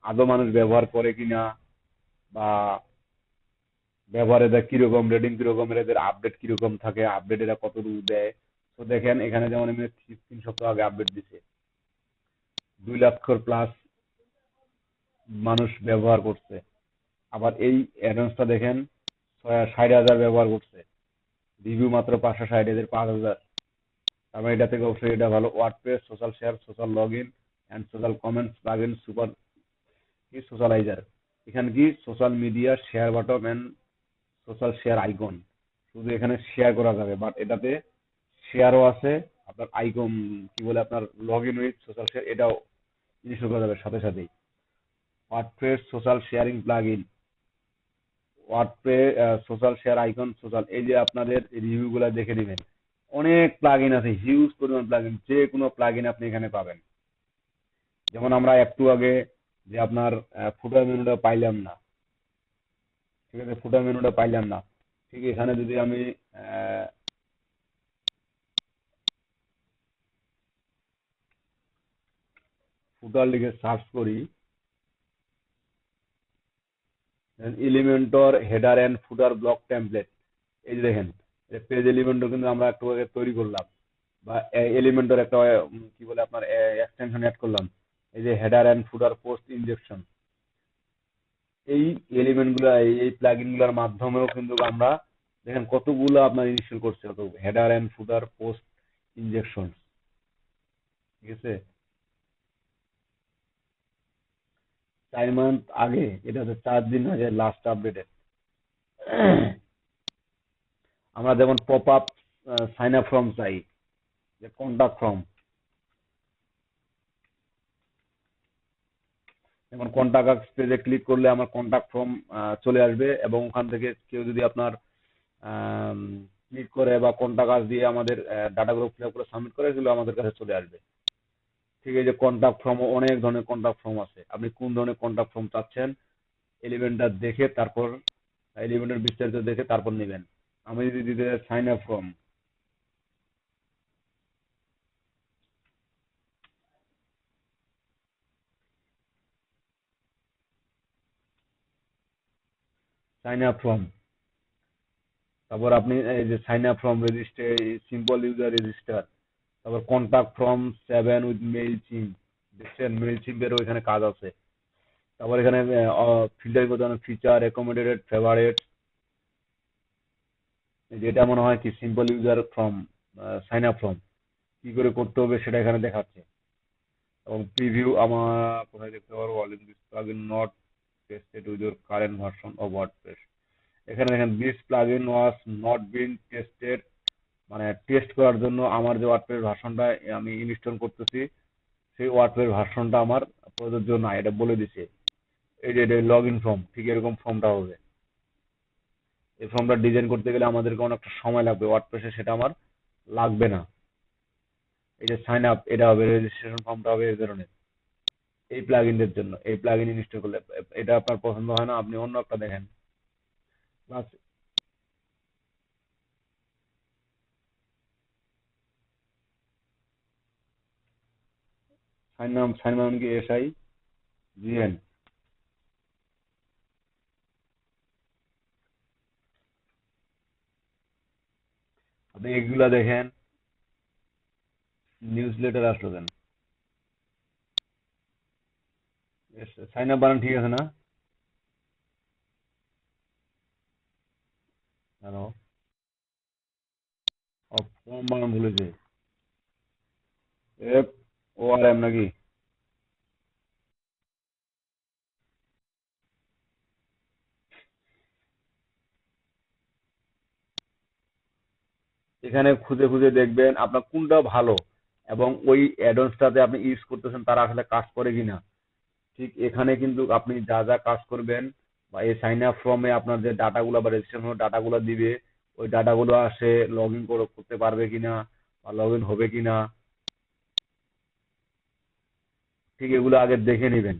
আদৌ মানুষ ব্যবহার করে কিনা, বা ব্যবহারে এদের কিরকম রেটিং, কিরকম এদের আপডেট কিরকম থাকে, আপডেট এরা কতটুকু দেয়। তো দেখেন এখানে যেমন আমি 3 সপ্তাহ আগে আপডেট দিছে, 2 লাখ প্লাস মানুষ ব্যবহার করছে। আবার এই অ্যাডভান্সটা দেখেন 60,000 ব্যবহার করছে, রিভিউ মাত্র 560, এদের 5,000। তার মানে এটা থেকে অবশ্যই এটা ভালো। WordPress social share, social log in and social comments plugin super কি সোশ্যালাইজার। এখানে কি social media share button and social share icon, শুধু এখানে শেয়ার করা যাবে, বাট এটাতে শেয়ারও আছে। আপনার আইকন কি বলে, আপনার log in with social share, এটাও ইনস্টল করা যাবে সাথে সাথেই। WordPress social sharing plugin, WordPress social share icon social, এই যে আপনাদের রিভিউ গুলা দেখে দিবেন। অনেক প্লাগইন আছে, হিউজ পরিমাণ প্লাগইন, যে কোনো প্লাগইন আপনি এখানে পাবেন। যেমন আমরা একটু আগে যে আপনার ফুটার মেনুটা পাইলাম না, ঠিক আছে, ফুটার মেনুটা পাইলাম না। ঠিক এখানে যদি আমি ফুটার লিখে সার্চ করি, Elementor header and footer block template, এই যে দেখেন পেজ এলিমেন্টর কিন্তু আমরা একটু আগে তৈরি করলাম, বা এলিমেন্টর একটা কি বলে আপনার এক্সটেনশন অ্যাড করলাম। এই যে header and footer post injection, এই এলিমেন্ট গুলা, এই প্লাগইন গুলার মাধ্যমেও কিন্তু আমরা দেখেন কতগুলো আপনার ইনস্টল করছে, কত header and footer post injection. ঠিক আছে, 4 মান্থ আগে, এটা হচ্ছে 4 দিন আগে লাস্ট আপডেটেড। আমরা যেমন pop up sign up form চাই, যে কন্টাক্ট ফর্ম, এখন কন্টাক্ট আস পেজে ক্লিক করলে আমার কন্টাক্ট ফর্ম চলে আসবে, এবং ওখান থেকে কেউ যদি আপনার ক্লিক করে বা কন্টাক্ট আস দিয়ে আমাদের ডাটাগুলো ফিল আপ করে সাবমিট করে, সেগুলো আমাদের কাছে চলে আসবে। ঠিক আছে, কন্টাক্ট ফর্ম অনেক ধরনের কন্টাক্ট ফর্ম আছে, আপনি কোন ধরনের কন্টাক্ট ফর্ম চাচ্ছেন এলিমেন্টটা দেখে তারপর এলিমেন্টের বিস্তারিত দেখে তারপর নেবেন। আমি যদি দিতে sign up form, sign up form, তারপর আপনি এই যে sign up form register, simple user register, তারপর contact form 7 with Mailchimp, দেখছেন মেইল চিমের ওইখানে কাজ আছে। তারপর এখানে ফিল্টার করতে হবে ফিচার, রেকমেন্ডেড, ফেভারিট, যেটা মনে হয় কি simple user form, sign up form কি করে করতে হবে সেটা এখানে দেখাচ্ছে। এবং প্রিভিউ আমার কোথায় দেখতে পারবো, all in this plugin not tested with your current version of WordPress. এখানে দেখেন this plugin was not been tested, মানে টেস্ট করার জন্য আমার যে ওয়ার্ডপ্রেস ভার্সনটা আমি ইনস্টল করতেছি সেই ওয়ার্ডপ্রেস ভার্সনটা আমার প্রযোজ্য না, এটা বলে দিছে। এই যে লগ ইন ফর্ম, ঠিক এরকম ফর্মটা হবে। এই ফর্মটা ডিজাইন করতে গেলে আমাদেরকে অনেকটা সময় লাগবে, ওয়ার্ডপ্রেসে সেটা আমার লাগবে না। এই যে সাইন আপ, এটা হবে রেজিস্ট্রেশন ফর্মটা হবে এই ধরনের, এই প্লাগইনদের জন্য। এই প্লাগইন ইনস্টল করলে এটা আপনার পছন্দ হয় না, আপনি অন্য একটা দেখেন। প্লাস সাইন নাম কি SIGN। আপনি এগুলা দেখেন, নিউজ লেটার আসলো কেন? সাইন আপ বানান ঠিক আছে না? হ্যালো, ফর্ম বানান ভুলেছে, FORM নাকি? এখানে খুঁজে খুঁজে দেখবেন আপনার কোনটা ভালো, এবং ওই অ্যাডন্সটাতে আপনি ইউজ করতেছেন তারা আসলে কাজ করে কিনা। ঠিক এখানে কিন্তু আপনি যা যা কাজ করবেন, বা এই সাইন আপ ফর্মে আপনার যে ডাটাগুলো বা রেজিস্ট্রেশন ডাটাগুলো দিবে, ওই ডাটাগুলো আসে লগ ইন করতে পারবে কিনা বা লগ ইন হবে কিনা, ঠিক এগুলো আগে দেখে নেবেন।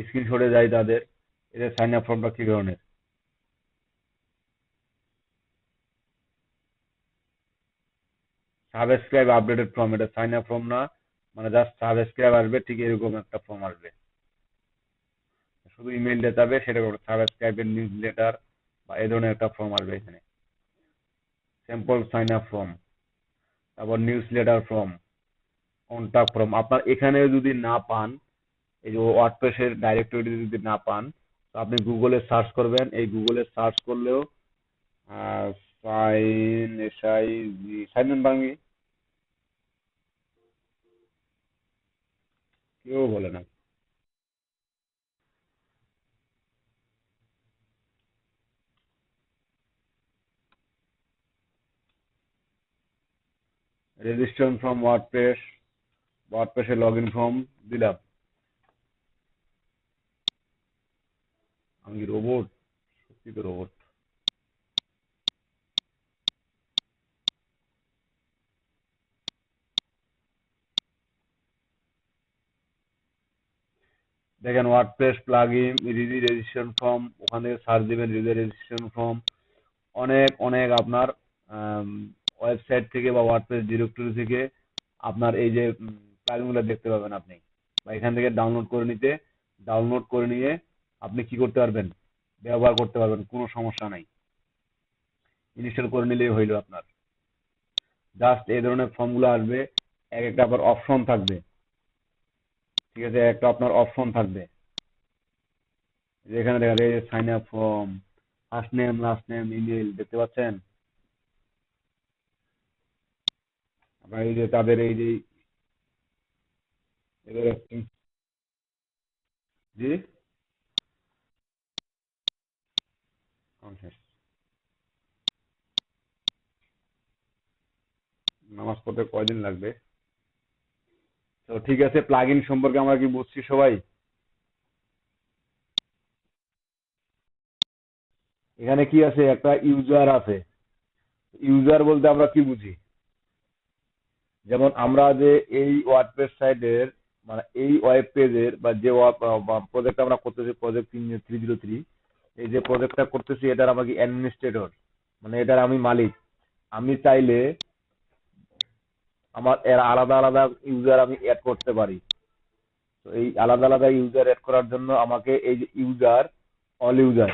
স্ক্রিনশটে যায় তাদের, এদের সাইন আপ ফর্মটা কি ধরনের। সাবস্ক্রাইব আপডেটেড ফর্ম, এটা সাইন আপ ফর্ম না, মানে জাস্ট সাবস্ক্রাইব আসবে, ঠিক এরকম একটা ফর্ম আসবে, শুধু ইমেলটা যাবে, সেটা সাবস্ক্রাইবের নিউজ লেটার বা এই ধরনের একটা ফর্ম আসবে এখানে। স্যাম্পল সাইন আপ ফর্ম, তারপর news letter form, contact form. আপনার এখানে যদি না পান, এই যে ওয়ার্ডপ্রেসের ডাইরেক্টরি যদি না পান, তো আপনি গুগলে সার্চ করবেন। এই গুগলে সার্চ করলেও সাইন ইন বাংলি কেউ বলে না। রেজিস্ট্রেশন ফ্রম ওয়ার্ডপ্রেস, ওয়ার্ডপ্রেসে লগ ইন ফর্ম দিলাম। আমি রোবট, সত্যি তো রোবট। দেখেন ওয়ার্ডপ্রেস প্লাগইন রিজি রেজিস্ট্রেশন ফর্ম, ওখান থেকে সার্চ দিবেন রিজি রেজিস্ট্রেশন ফর্ম। অনেক অনেক আপনার ওয়েবসাইট থেকে বা ওয়ার্ডপ্রেস ডিরেক্টরি থেকে আপনার এই যে প্লাগইনগুলো দেখতে পাবেন আপনি, বা এখান থেকে ডাউনলোড করে নিয়ে আপনি কি করতে পারবেন, ব্যবহার করতে পারবেন, কোনো সমস্যা নাই। ইনস্টল করে নিলেই হইলো আপনার। জাস্ট এই ধরনের ফর্মগুলো আসবে, এক একটা আবার অপশন থাকবে। ঠিক আছে, একটা আপনার অপশন থাকবে, যেখানে দেখা যায় sign up form, first name last name email, দেখতে পাচ্ছেন? আপনার এই যে তাদের এই যে এদের জি আচ্ছা, নামাজ পড়তে কয়দিন লাগবে? তো ঠিক আছে, প্লাগইন সম্পর্কে আমরা কি বুঝছি সবাই? এখানে কি আছে, একটা ইউজার আছে। ইউজার বলতে আমরা কি বুঝি? যেমন আমরা যে এই ওয়ার্ডপ্রেস সাইটের, মানে এই ওয়েব পেজের বা যে প্রজেক্ট আমরা করতেছি, প্রজেক্ট 303, এই যে প্রজেক্টটা করতেছি এটার আমাকে অ্যাডমিনিস্ট্রেটর, মানে এটার আমি মালিক। আমি চাইলে আমার এর আলাদা আলাদা ইউজার আমি অ্যাড করতে পারি। তো এই আলাদা আলাদা ইউজার অ্যাড করার জন্য আমাকে এই যে ইউজার, অল ইউজার,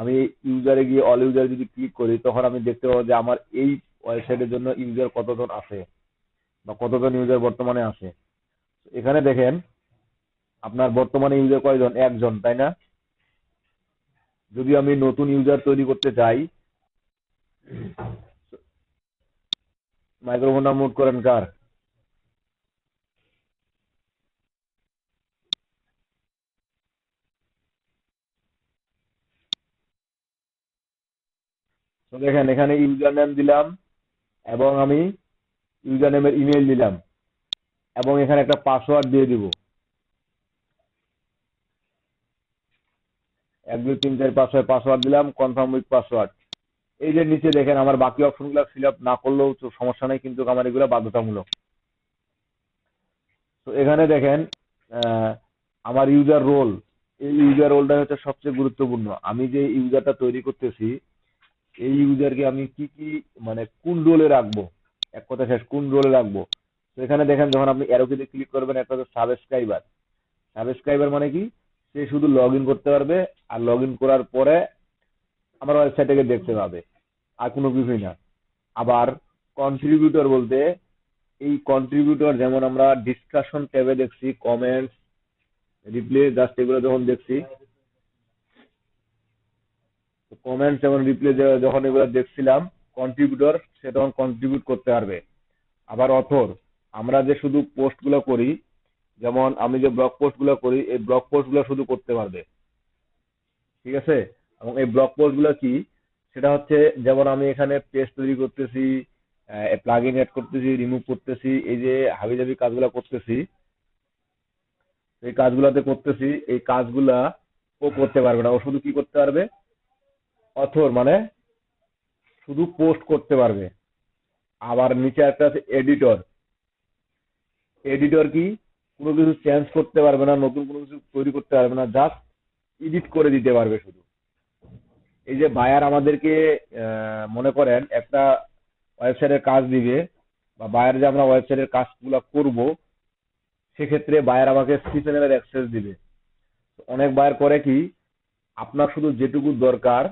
আমি ইউজারে গিয়ে অল ইউজার যদি ক্লিক করি তখন আমি দেখতে পাবো যে আমার এই ওয়েবসাইটের জন্য ইউজার কতজন আছে বা কতজন ইউজার বর্তমানে আছে। এখানে দেখেন আপনার বর্তমানে ইউজার কয়জন, একজন, তাই না? যদি আমি নতুন ইউজার তৈরি করতে চাই, মাইক্রোফোনটা মুট করেন কার। তো দেখেন এখানে ইউজার নেম দিলাম এবং আমি ইউজার নেমের ইমেল দিলাম এবং এখানে একটা পাসওয়ার্ড দিয়ে দিব। 1 2 3 4 5 6 পাসওয়ার্ড দিলাম, কনফার্ম উইথ পাসওয়ার্ড। এই যে নিচে দেখেন আমার বাকি অপশনগুলো ফিল আপ না করলেও তো সমস্যা নেই, কিন্তু আমার এগুলো বাধ্যতামূলক। তো এখানে দেখেন আহ, আমার ইউজার রোল, এই ইউজার রোলটা হচ্ছে সবচেয়ে গুরুত্বপূর্ণ। আমি যে ইউজারটা তৈরি করতেছি এই ইউজারকে আমি কি কি, মানে কোন রোলে রাখবো, এক কথা শেষ, কোন রোলে রাখবো। তো এখানে দেখেন যখন আপনি অ্যারো কিতে ক্লিক করবেন একটা হচ্ছে সাবস্ক্রাইবার। সাবস্ক্রাইবার মানে কি, সে শুধু লগ ইন করতে পারবে, আর লগ ইন করার পরে আমার ওয়েবসাইটটাকে দেখতে পাবে, আর কোনো কিছুই না। আবার কন্ট্রিবিউটর বলতে, এই কন্ট্রিবিউটর যেমন আমরা ডিসকাশন ট্যাবে দেখছি, কমেন্টস, রিপ্লে, জাস্ট এগুলো যখন দেখছি, কমেন্টস এবং রিপ্লে যখন এগুলো দেখছিলাম, কন্ট্রিবিউটর সে তখন কন্ট্রিবিউট করতে পারবে। আবার অথর, আমরা যে শুধু পোস্ট গুলো করি, যেমন আমি যে ব্লগ পোস্ট গুলো করি, এই ব্লগ পোস্ট গুলো শুধু করতে পারবে, ঠিক আছে? এবং এই ব্লগ পোস্ট গুলো কি, সেটা হচ্ছে যেমন আমি এখানে পেজ তৈরি করতেছি, প্লাগ ইন এড করতেছি, রিমুভ করতেছি, এই যে হাবিজাবি কাজগুলো করতেছি, এই কাজগুলাতে করতেছি, এই কাজগুলা ও করতে পারবে না। ও শুধু কি করতে পারবে, অথর মানে শুধু পোস্ট করতে পারবে। আবার নিচে একটা আছে এডিটর। এডিটর কি, কোনো কিছু চেঞ্জ করতে পারবে না, নতুন কোনো কিছু তৈরি করতে পারবে না, জাস্ট এডিট করে দিতে পারবে শুধু। এই যে বায়ার আমাদেরকে মনে করেন একটা ওয়েবসাইটের কাজ দিবে, বা বায়ার যে আমরা ওয়েবসাইটের কাজগুলো করব, সেক্ষেত্রে বায়ার আমাকে সি প্যানেলের অ্যাক্সেস দিবে। অনেক বায়ার করে কি, আপনার শুধু যেটুকু দরকার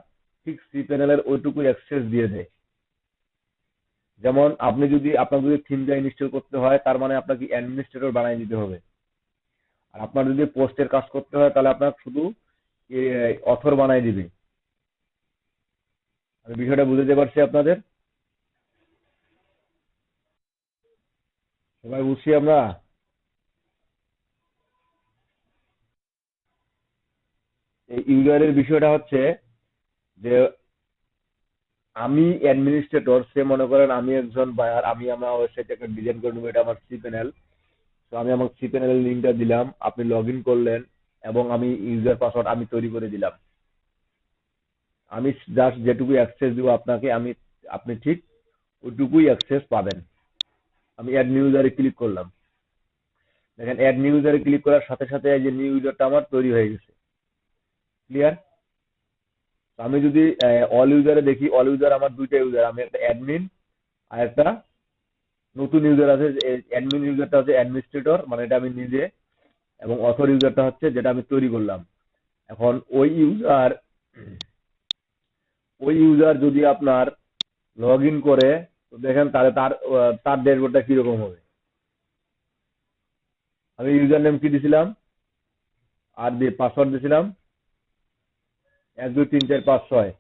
ঠিক সি প্যানেলের ওইটুকু অ্যাক্সেস দিয়ে দেয়। যেমন আপনি যদি, আপনার যদি থিমটা ইনস্টল করতে হয় তার মানে আপনাকে অ্যাডমিনিস্ট্রেটর বানিয়ে দিতে হবে। আর আপনার যদি পোস্টের কাজ করতে হয় তাহলে আপনার শুধু অথর বানিয়ে দিবে। আমি বিষয়টা বুঝতে পারছি আপনাদের, সবাই বুঝছি আমরা? এই ইউজারের বিষয়টা হচ্ছে যে আমি অ্যাডমিনিস্ট্রেটর, সে মনে করেন আমি একজন বায়ার, আমি আমার ওয়েবসাইটটাকে ডিজাইন করে নেবো, এটা আমার সি প্যানেল। তো আমি আমার সি প্যানেলের লিঙ্কটা দিলাম, আপনি লগ ইন করলেন এবং আমি ইউজার পাসওয়ার্ড আমি তৈরি করে দিলাম। আমি জাস্ট যেটুকু অ্যাক্সেস দিব আপনাকে, আপনি ঠিক ওইটুকুই অ্যাক্সেস পাবেন। আমি অ্যাড নিউ ইউজারে ক্লিক করলাম, দেখেন অ্যাড নিউ ইউজারে ক্লিক করার সাথে সাথে এই যে নিউ ইউজারটা আমার তৈরি হয়ে গেছে। ক্লিয়ার? আমি যদি অল ইউজারে দেখি, অল ইউজার আমার দুইটা ইউজার, আমি একটা অ্যাডমিন আর একটা নতুন ইউজার আছে। অ্যাডমিন ইউজারটা হচ্ছে অ্যাডমিনিস্ট্রেটর, মানে এটা আমি নিজে, এবং অথর ইউজারটা হচ্ছে যেটা আমি তৈরি করলাম। এখন ওই ইউজার যদি আপনার লগ ইন করে, তো দেখেন তাহলে তার ড্যাশবোর্ডটা কিরকম হবে। আমি ইউজার নেম কি দিছিলাম, আর দিয়ে পাসওয়ার্ড দিছিলাম 1 2 3 4 5 6।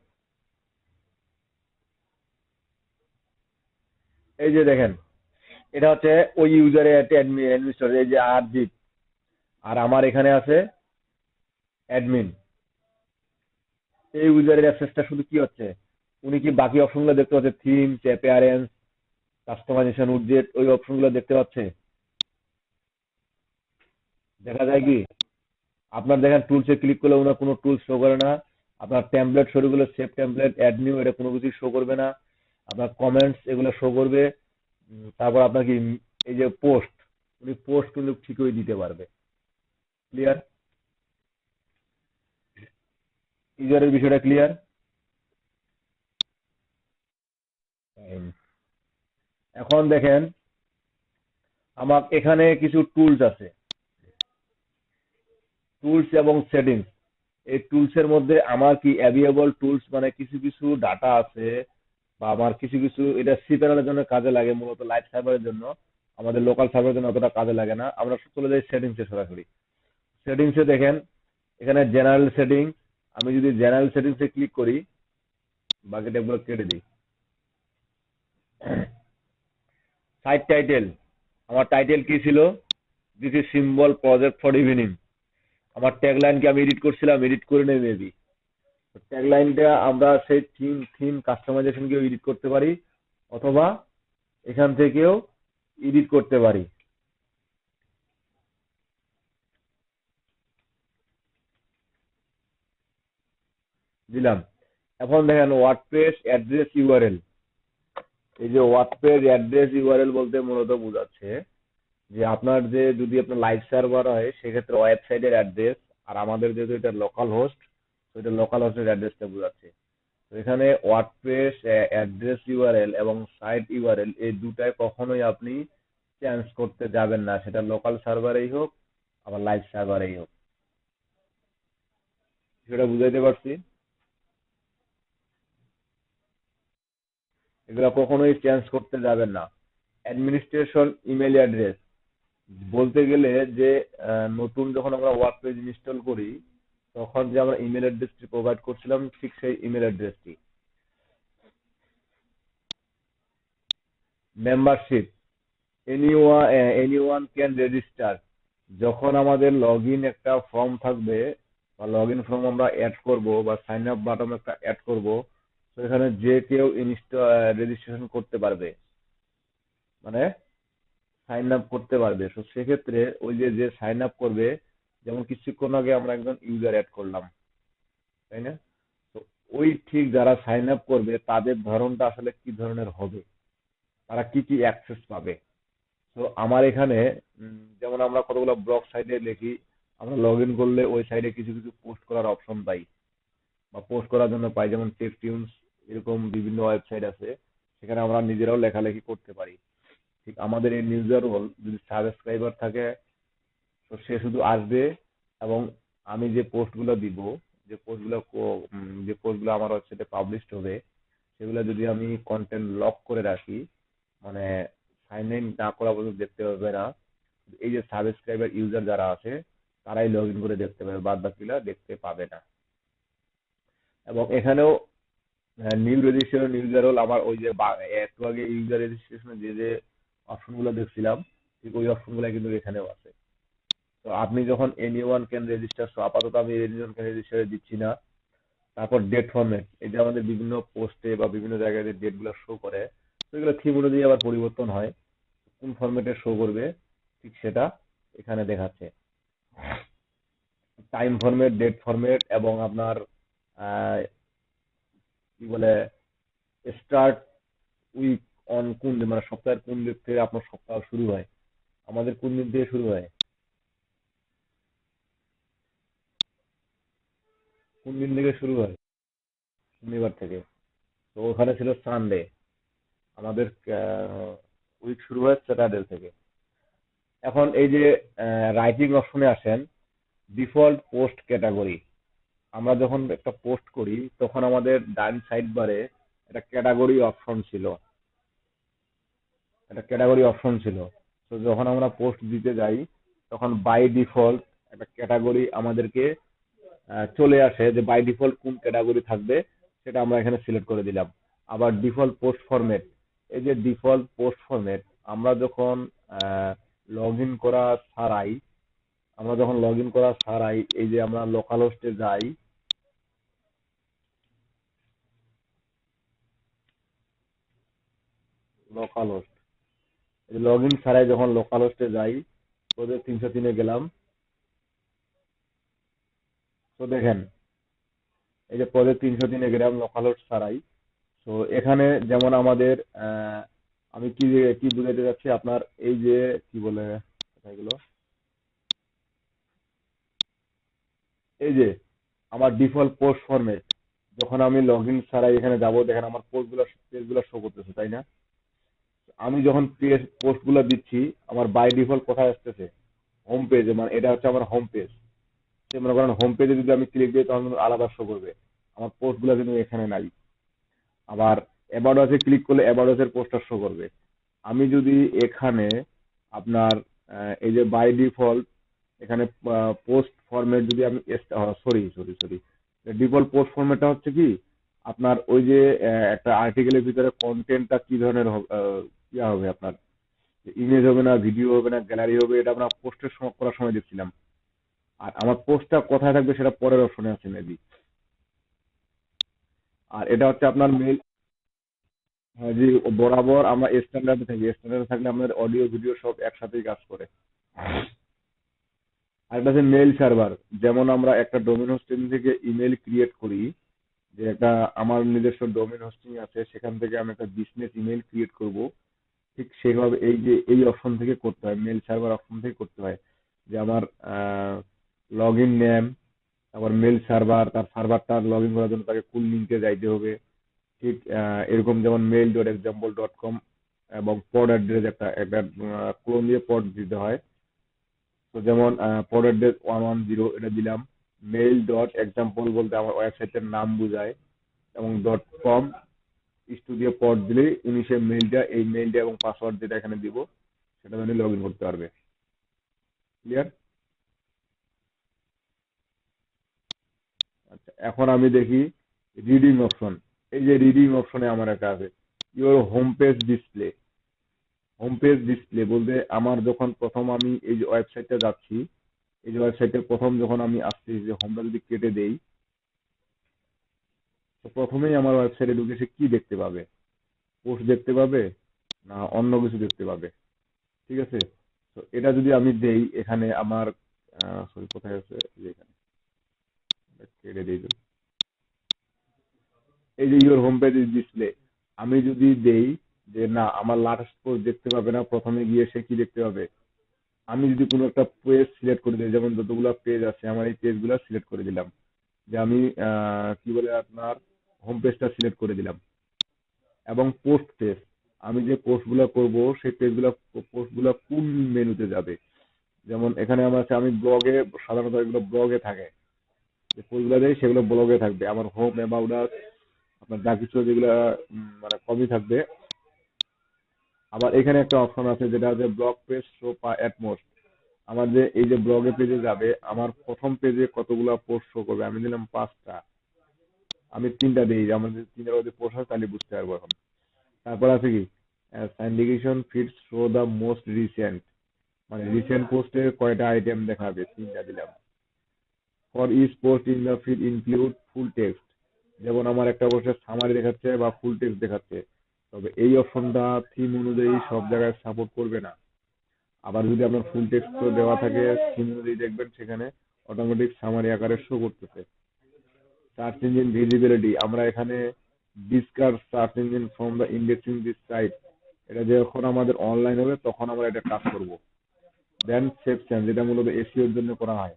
এই যে দেখেন, এটা হচ্ছে ওই ইউজারের একটা অ্যাডমিনিস্ট্রেটর, এই যে আর জিপ, আর আমার এখানে আছে অ্যাডমিন। এই ইউজারের অ্যাক্সেসটা শুধু কি হচ্ছে, উনি কি বাকি অপশনগুলো দেখতে পাচ্ছে, থিম, অ্যাপিয়ারেন্স, কাস্টমাইজেশন, উইডজেট, ওই অপশনগুলো দেখতে পাচ্ছে? দেখা যায় কি, আপনার দেখেন টুলসে ক্লিক করলে ওনার কোনো টুলস শো করে না। আপনার টেমপ্লেট শুরু করলে সেভ টেমপ্লেট, অ্যাড নিউ, এটা কোনো কিছু শো করবে না। আপনার কমেন্টস এগুলো শো করবে। তারপর আপনার কি এই যে পোস্ট, উনি পোস্ট কিন্তু ঠিকই দিতে পারবে। ক্লিয়ার? ইউজারের বিষয়টা ক্লিয়ার? এখন দেখেন আমার এখানে কিছু টুলস আছে, টুলস এবং সেটিংস। এই টুলস এর মধ্যে আমার কি অ্যাভিয়েবল টুলস মানে কিছু কিছু ডাটা আছে, বা আমার কিছু কিছু এটা সি প্যানেলের জন্য কাজে লাগে, মূলত লাইভ সার্ভারের জন্য। আমাদের লোকাল সার্ভারের জন্য অতটা কাজে লাগে না। আমরা চলে যাই সেটিংসে সরাসরি। সেটিংসে দেখেন এখানে জেনারেল সেটিংস। আমি যদি জেনারেল সেটিংসে ক্লিক করি, বাকি ট্যাবগুলো কেটে দিই। সাইট টাইটেল, আমার টাইটেল কি ছিল? This is symbol project for evening. আমার ট্যাগলাইনকে আমি এডিট করছিলাম, এডিট করে নেই মেবি। ট্যাগলাইনটা আমরা সেই থিম থিম কাস্টমাইজেশন কেও এডিট করতে পারি, অথবা এখান থেকেও এডিট করতে পারি। দিলাম। এখন দেখেন ওয়ার্ডপ্রেস অ্যাড্রেস ইউআরএল। এই যে ওয়ার্ডপ্রেস অ্যাড্রেস ইউআরএল বলতে মূলত বোঝাচ্ছে যে আপনার যে যদি আপনার লাইভ সার্ভার হয় সেক্ষেত্রে ওয়েবসাইটের অ্যাড্রেস, আর আমাদের যেহেতু এটা লোকাল হোস্ট, তো এটা লোকাল হোস্টের অ্যাড্রেসটা বোঝাচ্ছে। তো এখানে ওয়ার্ডপ্রেস অ্যাড্রেস ইউআরএল এবং সাইট ইউআরএল এই দুটাই কখনোই আপনি চেঞ্জ করতে যাবেন না, সেটা লোকাল সার্ভারেই হোক আবার লাইভ সার্ভারেই হোক। সেটা বুঝাইতে পারছি? এগুলো কখনোই চেঞ্জ করতে যাবেন না। অ্যাডমিনিস্ট্রেশন ইমেল অ্যাড্রেস বলতে গেলে যে নতুন যখন আমরা ওয়ার্ডপ্রেস ইনস্টল করি তখন যে আমরা ইমেল অ্যাড্রেসটি প্রোভাইড করছিলাম ঠিক সেই ইমেল অ্যাড্রেসটি। Membership, anyone can register. যখন আমাদের লগ ইন একটা ফর্ম থাকবে বা লগ ইন ফর্ম আমরা অ্যাড করব বা সাইন আপ বাটন একটা অ্যাড করব, তো এখানে যে কেউ রেজিস্ট্রেশন করতে পারবে, মানে সাইন আপ করতে পারবে। তো সেক্ষেত্রে ওই যে যে সাইন আপ করবে, যেমন কিছুক্ষণ আগে আমরা একজন ইউজার অ্যাড করলাম, তাই না? তো ওই ঠিক যারা সাইন আপ করবে তাদের ধরনটা আসলে কি ধরনের হবে, তারা কি কি অ্যাক্সেস পাবে। তো আমার এখানে যেমন আমরা কতগুলো ব্লগ সাইটে লিখি, আমরা লগ ইন করলে ওই সাইটে কিছু কিছু পোস্ট করার অপশন পাই বা পোস্ট করার জন্য পাই, যেমন টেকটিউনস, এরকম বিভিন্ন ওয়েবসাইট আছে, সেখানে আমরা নিজেরাও লেখালেখি করতে পারি। ঠিক আমাদের এই নিউজার রোল যদি সাবস্ক্রাইবার থাকে, তো সে শুধু আসবে এবং আমি যে পোস্টগুলো দিব, যে পোস্টগুলো যে পোস্টগুলো আমার ওয়েবসাইটে পাবলিশড হবে, সেগুলো যদি আমি কন্টেন্ট লক করে রাখি, মানে সাইন ইন না করা পর্যন্ত দেখতে পাবে না। এই যে সাবস্ক্রাইবার ইউজার যারা আছে তারাই লগ ইন করে দেখতে পাবে, বাদ বাকিরা দেখতে পাবে না। এবং এখানেও নিউ রেজিস্ট্রেশন ইউজার রোল, আমার ওই যে একটু আগে ইউজার রেজিস্ট্রেশনে যে যে অপশনগুলো দেখছিলাম ঠিক ওই অপশনগুলো কিন্তু এখানেও আছে। তো আপনি যখন এনিওয়ান ক্যান রেজিস্টার, সো আপাতত আমি এনিওয়ান ক্যান রেজিস্টারে দিচ্ছি না। তারপর ডেট ফরম্যাট, এই যে আমাদের বিভিন্ন পোস্টে বা বিভিন্ন জায়গায় যে ডেট গুলো শো করে, তো এগুলো থিম অনুযায়ী আবার পরিবর্তন হয়, কোন ফরম্যাটে শো করবে ঠিক সেটা এখানে দেখাচ্ছে। টাইম ফরম্যাট, ডেট ফরম্যাট, এবং আপনার কি বলে স্টার্ট উইক অন কোন দিন, মানে সপ্তাহের কোন দিন থেকে আপনার সপ্তাহ শুরু হয়, আমাদের কোন দিন থেকে শুরু হয়, কোন দিন থেকে শুরু হয়, শনিবার থেকে। তো ওখানে ছিল সানডে, আমাদের উইক শুরু হয় স্যাটারডে থেকে। এখন এই যে রাইটিং অপশনে আসেন, ডিফল্ট পোস্ট ক্যাটাগরি। আমরা যখন একটা পোস্ট করি তখন আমাদের ডান সাইড বারে একটা ক্যাটাগরি অপশন ছিল, একটা ক্যাটাগরি অপশন ছিল। তো যখন আমরা পোস্ট দিতে যাই তখন বাই ডিফল্ট একটা ক্যাটাগরি আমাদেরকে চলে আসে, যে বাই ডিফল্ট কোন ক্যাটাগরি থাকবে সেটা আমরা এখানে সিলেক্ট করে দিলাম। আবার ডিফল্ট পোস্ট ফরম্যাট, এই যে ডিফল্ট পোস্ট ফরম্যাট, আমরা যখন লগ ইন করা ছাড়াই, আমরা যখন লগ ইন করা ছাড়াই এই যে আমরা লোকাল হোস্টে যাই, লোকাল হোস্ট, লগ ইন ছাড়াই যখন লোকাল হোস্টে যাই, তোদের 303-এ গেলাম, তো দেখেন এই যে প্রজেক্ট 303 গ্রাম লোকাল সারাই। তো এখানে যেমন আমাদের আমি কি কি বুঝাতে যাচ্ছি আপনার, এই যে কি বলে এগুলো, এই যে আমার ডিফল্ট পোস্ট ফরম্যাট, যখন আমি লগ ইন ছাড়াই এখানে যাব, দেখেন আমার পেজগুলো শো করতেছে, তাই না? আমি যখন পেজ পোস্টগুলো দিচ্ছি, আমার বাই ডিফল্ট কোথায় আসতেছে? হোম পেজে, মানে এটা হচ্ছে আমার হোম পেজ। মনে করেন হোম পেজে যদি আমি ক্লিক দিই তখন কিন্তু আলাদা শো করবে, আমার পোস্টগুলো কিন্তু এখানে নাই। আবার অ্যাবাউট আছে ক্লিক করলে অ্যাবাউট এর পোস্টার শো করবে। আমি যদি এখানে আপনার এই যে বাই ডিফল্ট এখানে পোস্ট ফরম্যাট যদি আমি, sorry sorry sorry, default post ফরম্যাটটা হচ্ছে কি আপনার ওই যে একটা আর্টিকেলের ভিতরে কন্টেন্টটা কি ধরনের ইয়া হবে আপনার, ইমেজ হবে না, ভিডিও হবে না, গ্যালারি হবে, এটা আমরা পোস্টের করার সময় দেখছিলাম। আর আমার পোস্টটা কোথায় থাকবে সেটা পরের অপশনে আছে মেবি। আর এটা হচ্ছে আপনার মেল। হ্যাঁ জি, বরাবর আমরা স্ট্যান্ডার্ডে থাকি, স্ট্যান্ডার্ডে থাকলে আমাদের অডিও ভিডিও সব একসাথেই কাজ করে। আর এটা হচ্ছে মেইল সার্ভার। যেমন আমরা একটা ডোমেন হোস্টিং থেকে ইমেল ক্রিয়েট করি, যে একটা আমার নিজস্ব ডোমেন হোস্টিং আছে, সেখান থেকে আমি একটা বিজনেস ইমেল ক্রিয়েট করব, ঠিক সেইভাবে এই যে এই অপশন থেকে করতে হয়, মেল সার্ভার অপশন থেকে করতে হয়। যে আমার লগ ইন নেম, তারপর মেল সার্ভার, তার সার্ভারটা লগ ইন করার জন্য তাকে কোন লিঙ্কে যাইতে হবে, ঠিক এরকম যেমন mail.example.com এবং পড অ্যাড্রেস একটা একটা ক্লোন দিয়ে পড দিতে হয়। তো যেমন পড অ্যাড্রেস 110 এটা দিলাম, mail.example বলতে আমার ওয়েবসাইটের নাম বোঝায়, এবং .com স্টুডিও পড দিলেই উনি সেই মেইলটা, এই মেইলটা এবং পাসওয়ার্ড যেটা এখানে দিব সেটা উনি লগ ইন করতে পারবে। ক্লিয়ার? আচ্ছা, এখন আমি দেখি রিডিং অপশন। এই যে রিডিং অপশনে আমার একটা আছে, your home page display. Home page display বলতে আমার যখন প্রথম আমি এই যে ওয়েবসাইটটা যাচ্ছি, এই যে ওয়েবসাইটের প্রথম যখন আমি আসছি, যে হোমটা যদি কেটে দেই, তো প্রথমেই আমার ওয়েবসাইটে ঢুকে সে কি দেখতে পাবে? পোস্ট দেখতে পাবে না অন্য কিছু দেখতে পাবে? ঠিক আছে, তো এটা যদি আমি দেই এখানে আমার, সরি কোথায় আছে, এই যে এখানে কেটে দিই তো। এই যে ইওর হোম পেজ ডিসপ্লে, আমি যদি দেই যে না আমার লাস্ট পোস্ট দেখতে পাবে না, প্রথমে গিয়ে সে কি দেখতে পাবে? আমি যদি কোনো একটা পেজ সিলেক্ট করে দিই, যেমন যতগুলো পেজ আছে আমার এই পেজগুলো সিলেক্ট করে দিলাম, যে আমি কি বলে আপনার হোম পেজটা সিলেক্ট করে দিলাম, এবং পোস্ট পেজ, আমি যে পোস্টগুলো করব সেই পোস্টগুলো কোন মেনুতে যাবে। যেমন এখানে আমার আছে, আমি ব্লগে, সাধারণত এগুলো ব্লগে থাকে, যে পোস্টগুলো দেয় সেগুলো ব্লগে থাকবে, আমার হোম অ্যাবাউট আস আপনার যা কিছু যেগুলো মানে কমই থাকবে। আবার এখানে একটা অপশন আছে যেটা হচ্ছে ব্লগ পেজ শো অ্যাটমোস্ট। আমার যে এই যে ব্লগে পেজে যাবে, আমার প্রথম পেজে কতগুলা পোস্ট শো করবে, আমি দিলাম 5টা, আমি 3টা দিই, আমার যদি 3টার মধ্যে পোস্ট হয় তাহলে বুঝতে পারবো এখন। তারপর আছে কি syndication feeds show the most recent, মানে রিসেন্ট পোস্টে কয়টা আইটেম দেখাবে, 3টা দিলাম। For each post in the feed include full text, যেমন আমার একটা পোস্টের সামারি দেখাচ্ছে বা ফুল টেক্সট দেখাচ্ছে, তবে এই অপশনটা থিম অনুযায়ী সব জায়গায় সাপোর্ট করবে না। আবার যদি আপনার ফুল টেক্সট দেওয়া থাকে থিম অনুযায়ী, দেখবেন সেখানে অটোমেটিক সামারি আকারে শো করতেছে। সার্চ ইঞ্জিন ভিজিবিলিটি, আমরা এখানে discuss search engine from the indexing this site, এটা যখন আমাদের অনলাইন হবে তখন আমরা এটা কাজ করব। দেন সেকশন, যেটা মূলত এসইও এর জন্য করা হয়।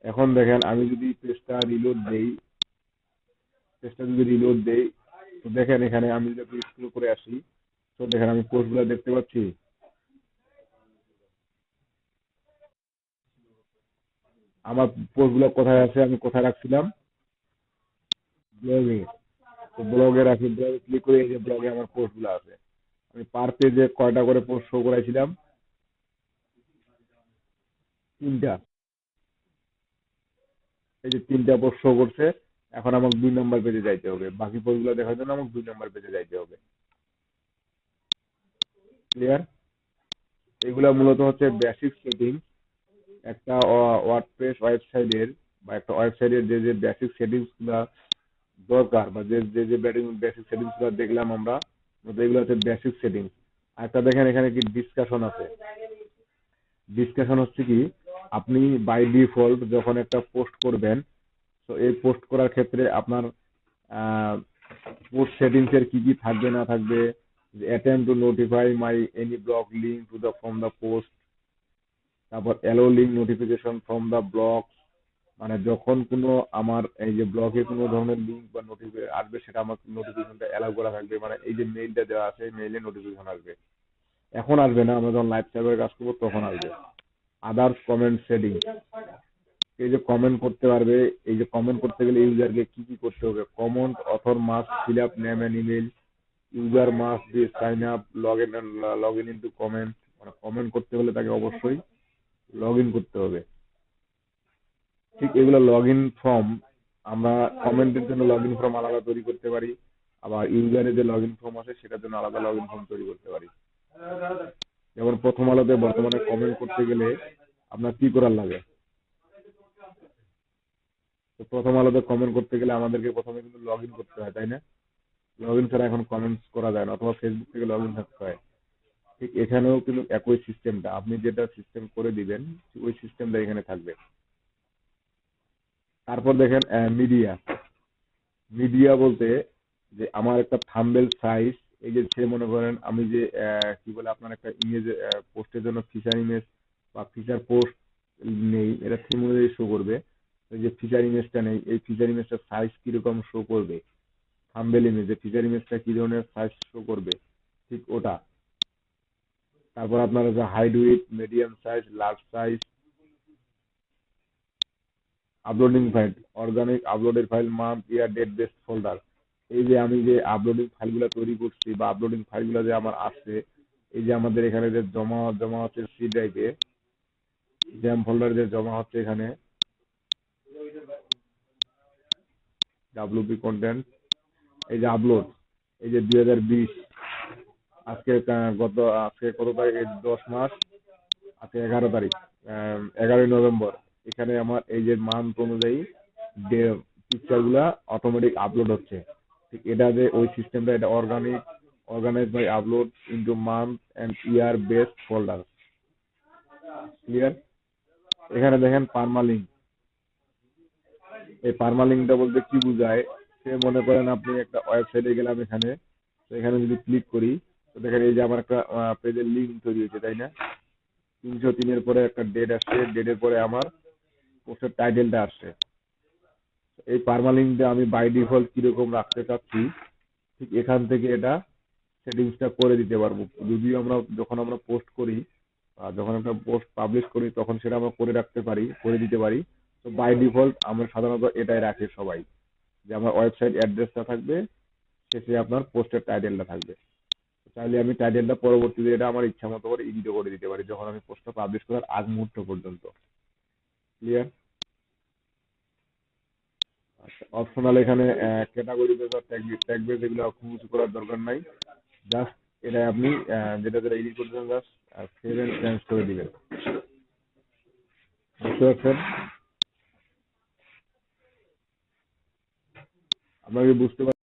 এখন দেখেন আমি যদি পেজটা রিলোড দেই, তো দেখেন এখানে আমি যদি স্ক্রল করে আসি, তো দেখেন আমি পোস্টগুলো দেখতে পাচ্ছি। আমার পোস্টগুলো কোথায় আছে, আমি কোথায় রাখছিলাম? ব্লগে। তো ব্লগে রাখি, ব্লগে ক্লিক করে এই যে ব্লগে আমার পোস্টগুলো আছে। আমি পার পেজে কয়টা করে পোস্ট শো করাইছিলাম? 3টা। এই যে 3টা পোস্ট শো করছে। এখন আমাকে 2 নম্বর পেজে যাইতে হবে, বাকি পোস্টগুলো দেখার জন্য আমাকে 2 নম্বর পেজে যাইতে হবে। ক্লিয়ার? এগুলা মূলত হচ্ছে বেসিক সেটিং একটা ওয়ার্ডপ্রেস ওয়েবসাইটের, বা একটা ওয়েবসাইটের যে যে বেসিক সেটিংস গুলা দরকার, বা যে যে যে বেসিক সেটিংস গুলো দেখলাম আমরা, এগুলো হচ্ছে বেসিক সেটিংস। আর একটা দেখেন এখানে কি ডিসকাশন আছে। ডিসকাশন হচ্ছে কি, আপনি বাই ডিফল্ট যখন একটা পোস্ট করবেন, তো এই পোস্ট করার ক্ষেত্রে আপনার পোস্ট সেটিংস এর কি কি থাকবে না থাকবে, attempt to notify my any blog link to the from the post, তারপর allow link notification from the blog, মানে যখন কোনো আমার এই যে ব্লগে কোনো ধরনের লিঙ্ক বা নোটিফিকেশন আসবে সেটা আমার নোটিফিকেশনটা অ্যালাউ করা থাকবে, মানে এই যে মেইলটা দেওয়া আছে মেইলে নোটিফিকেশন আসবে। এখন আসবে না, আমরা যখন লাইভ সার্ভারে কাজ করবো তখন আসবে। আদার্স কমেন্ট সেটিং, এই যে কমেন্ট করতে পারবে, এই যে কমেন্ট করতে গেলে ইউজারকে কি কি করতে হবে, comment author must fill up name and email, user must be sign up log in into comment, মানে কমেন্ট করতে হলে তাকে অবশ্যই লগ ইন করতে হবে। ঠিক এগুলো লগ ইন ফর্ম, আমরা কমেন্টের জন্য লগ ইন ফর্ম আলাদা তৈরি করতে পারি, আবার ইউজারের যে লগ ইন ফর্ম আছে সেটার জন্য আলাদা লগ ইন ফর্ম তৈরি করতে পারি। যেমন প্রথম আলোতে বর্তমানে কমেন্ট করতে গেলে আপনার কি করার লাগে, তো প্রথম আলোতে কমেন্ট করতে গেলে আমাদেরকে প্রথমে কিন্তু লগ ইন করতে হয়, তাই না? লগ ইন ছাড়া এখন কমেন্টস করা যায় না, অথবা ফেসবুক থেকে লগ ইন থাকতে হয়। ঠিক এখানেও কিন্তু একই সিস্টেমটা, আপনি যেটা সিস্টেম করে দিবেন ওই সিস্টেমটা এখানে থাকবে। তারপর দেখেন মিডিয়া, মিডিয়া বলতে যে আমার একটা থাম্বনেল সাইজ, এই যে সে মনে করেন আমি যে কি বলে আপনার একটা ইমেজ পোস্টের জন্য ফিচার ইমেজ বা ফিচার পোস্ট নেই, এটা থিম অনুযায়ী শো করবে। এই যে ফিচার ইমেজটা নেই, এই ফিচার ইমেজটার সাইজ কিরকম শো করবে, থাম্বনেল ইমেজে ফিচার ইমেজটা কি ধরনের সাইজ শো করবে, ঠিক ওটা। তারপর আপনার যে height width, medium size, large size, uploading file, organic uploaded file, month, year, date, best folder. এই যে আমি যে আপলোডিং ফাইলগুলো তৈরি করছি বা আপলোডিং ফাইলগুলো যে আমার আসছে, এই যে আমাদের এখানে যে জমা জমা হচ্ছে সি ড্রাইভে, জ্যাম ফোল্ডার যে জমা হচ্ছে এখানে ডাব্লিউপি কন্টেন্ট, এই যে আপলোড, এই যে 2020 আজকে আজকে কত তারিখ, 10 মাস, আজকে 11 তারিখ, 11ই নভেম্বর। এখানে আমার এই যে মান্থ অনুযায়ী পিকচার গুলা অটোমেটিক আপলোড হচ্ছে। ঠিক এটা যে ওই সিস্টেমটা, এটা organize by upload into month and year best folder. Clear? এখানে দেখেন পারমালিঙ্ক, এই পারমালিঙ্কটা বলতে কি বোঝায়, সে মনে করেন আপনি একটা ওয়েবসাইটে গেলাম এখানে, তো এখানে যদি ক্লিক করি তো দেখেন এই যে আমার একটা পেজের লিঙ্ক তৈরি হয়েছে, তাই না? 303-এর পরে একটা ডেট আসছে, ডেটের পরে আমার পোস্টের টাইটেলটা আসছে। এই পারমালিঙ্কটা আমি বাই ডিফল্ট কিরকম রাখতে চাচ্ছি, ঠিক এখান থেকে এটা সেটিংসটা করে দিতে পারবো। যদিও আমরা যখন আমরা পোস্ট করি, যখন একটা পোস্ট পাবলিশ করি তখন সেটা আমরা করে রাখতে পারি, করে দিতে পারি। তো বাই ডিফল্ট আমরা সাধারণত এটাই রাখি সবাই, যে আমার ওয়েবসাইট অ্যাড্রেসটা থাকবে, শেষে আপনার পোস্টের টাইটেলটা থাকবে। চাইলে আমি টাইটেলটা পরবর্তীতে এটা আমার ইচ্ছা মতো করে এডিটও করে দিতে পারি যখন আমি পোস্টটা পাবলিশ করার আগ মুহূর্ত পর্যন্ত। ক্লিয়ার? আচ্ছা, অপশনাল এখানে ক্যাটাগরি বেস আর ট্যাগ বেস এগুলো খুব কিছু করার দরকার নাই। জাস্ট এটা আপনি যেটা যেটা এডিট করতেছেন জাস্ট সেভ এন্ড চেঞ্জ করে দিবেন। বুঝতে পারছেন? আপনাকে বুঝতে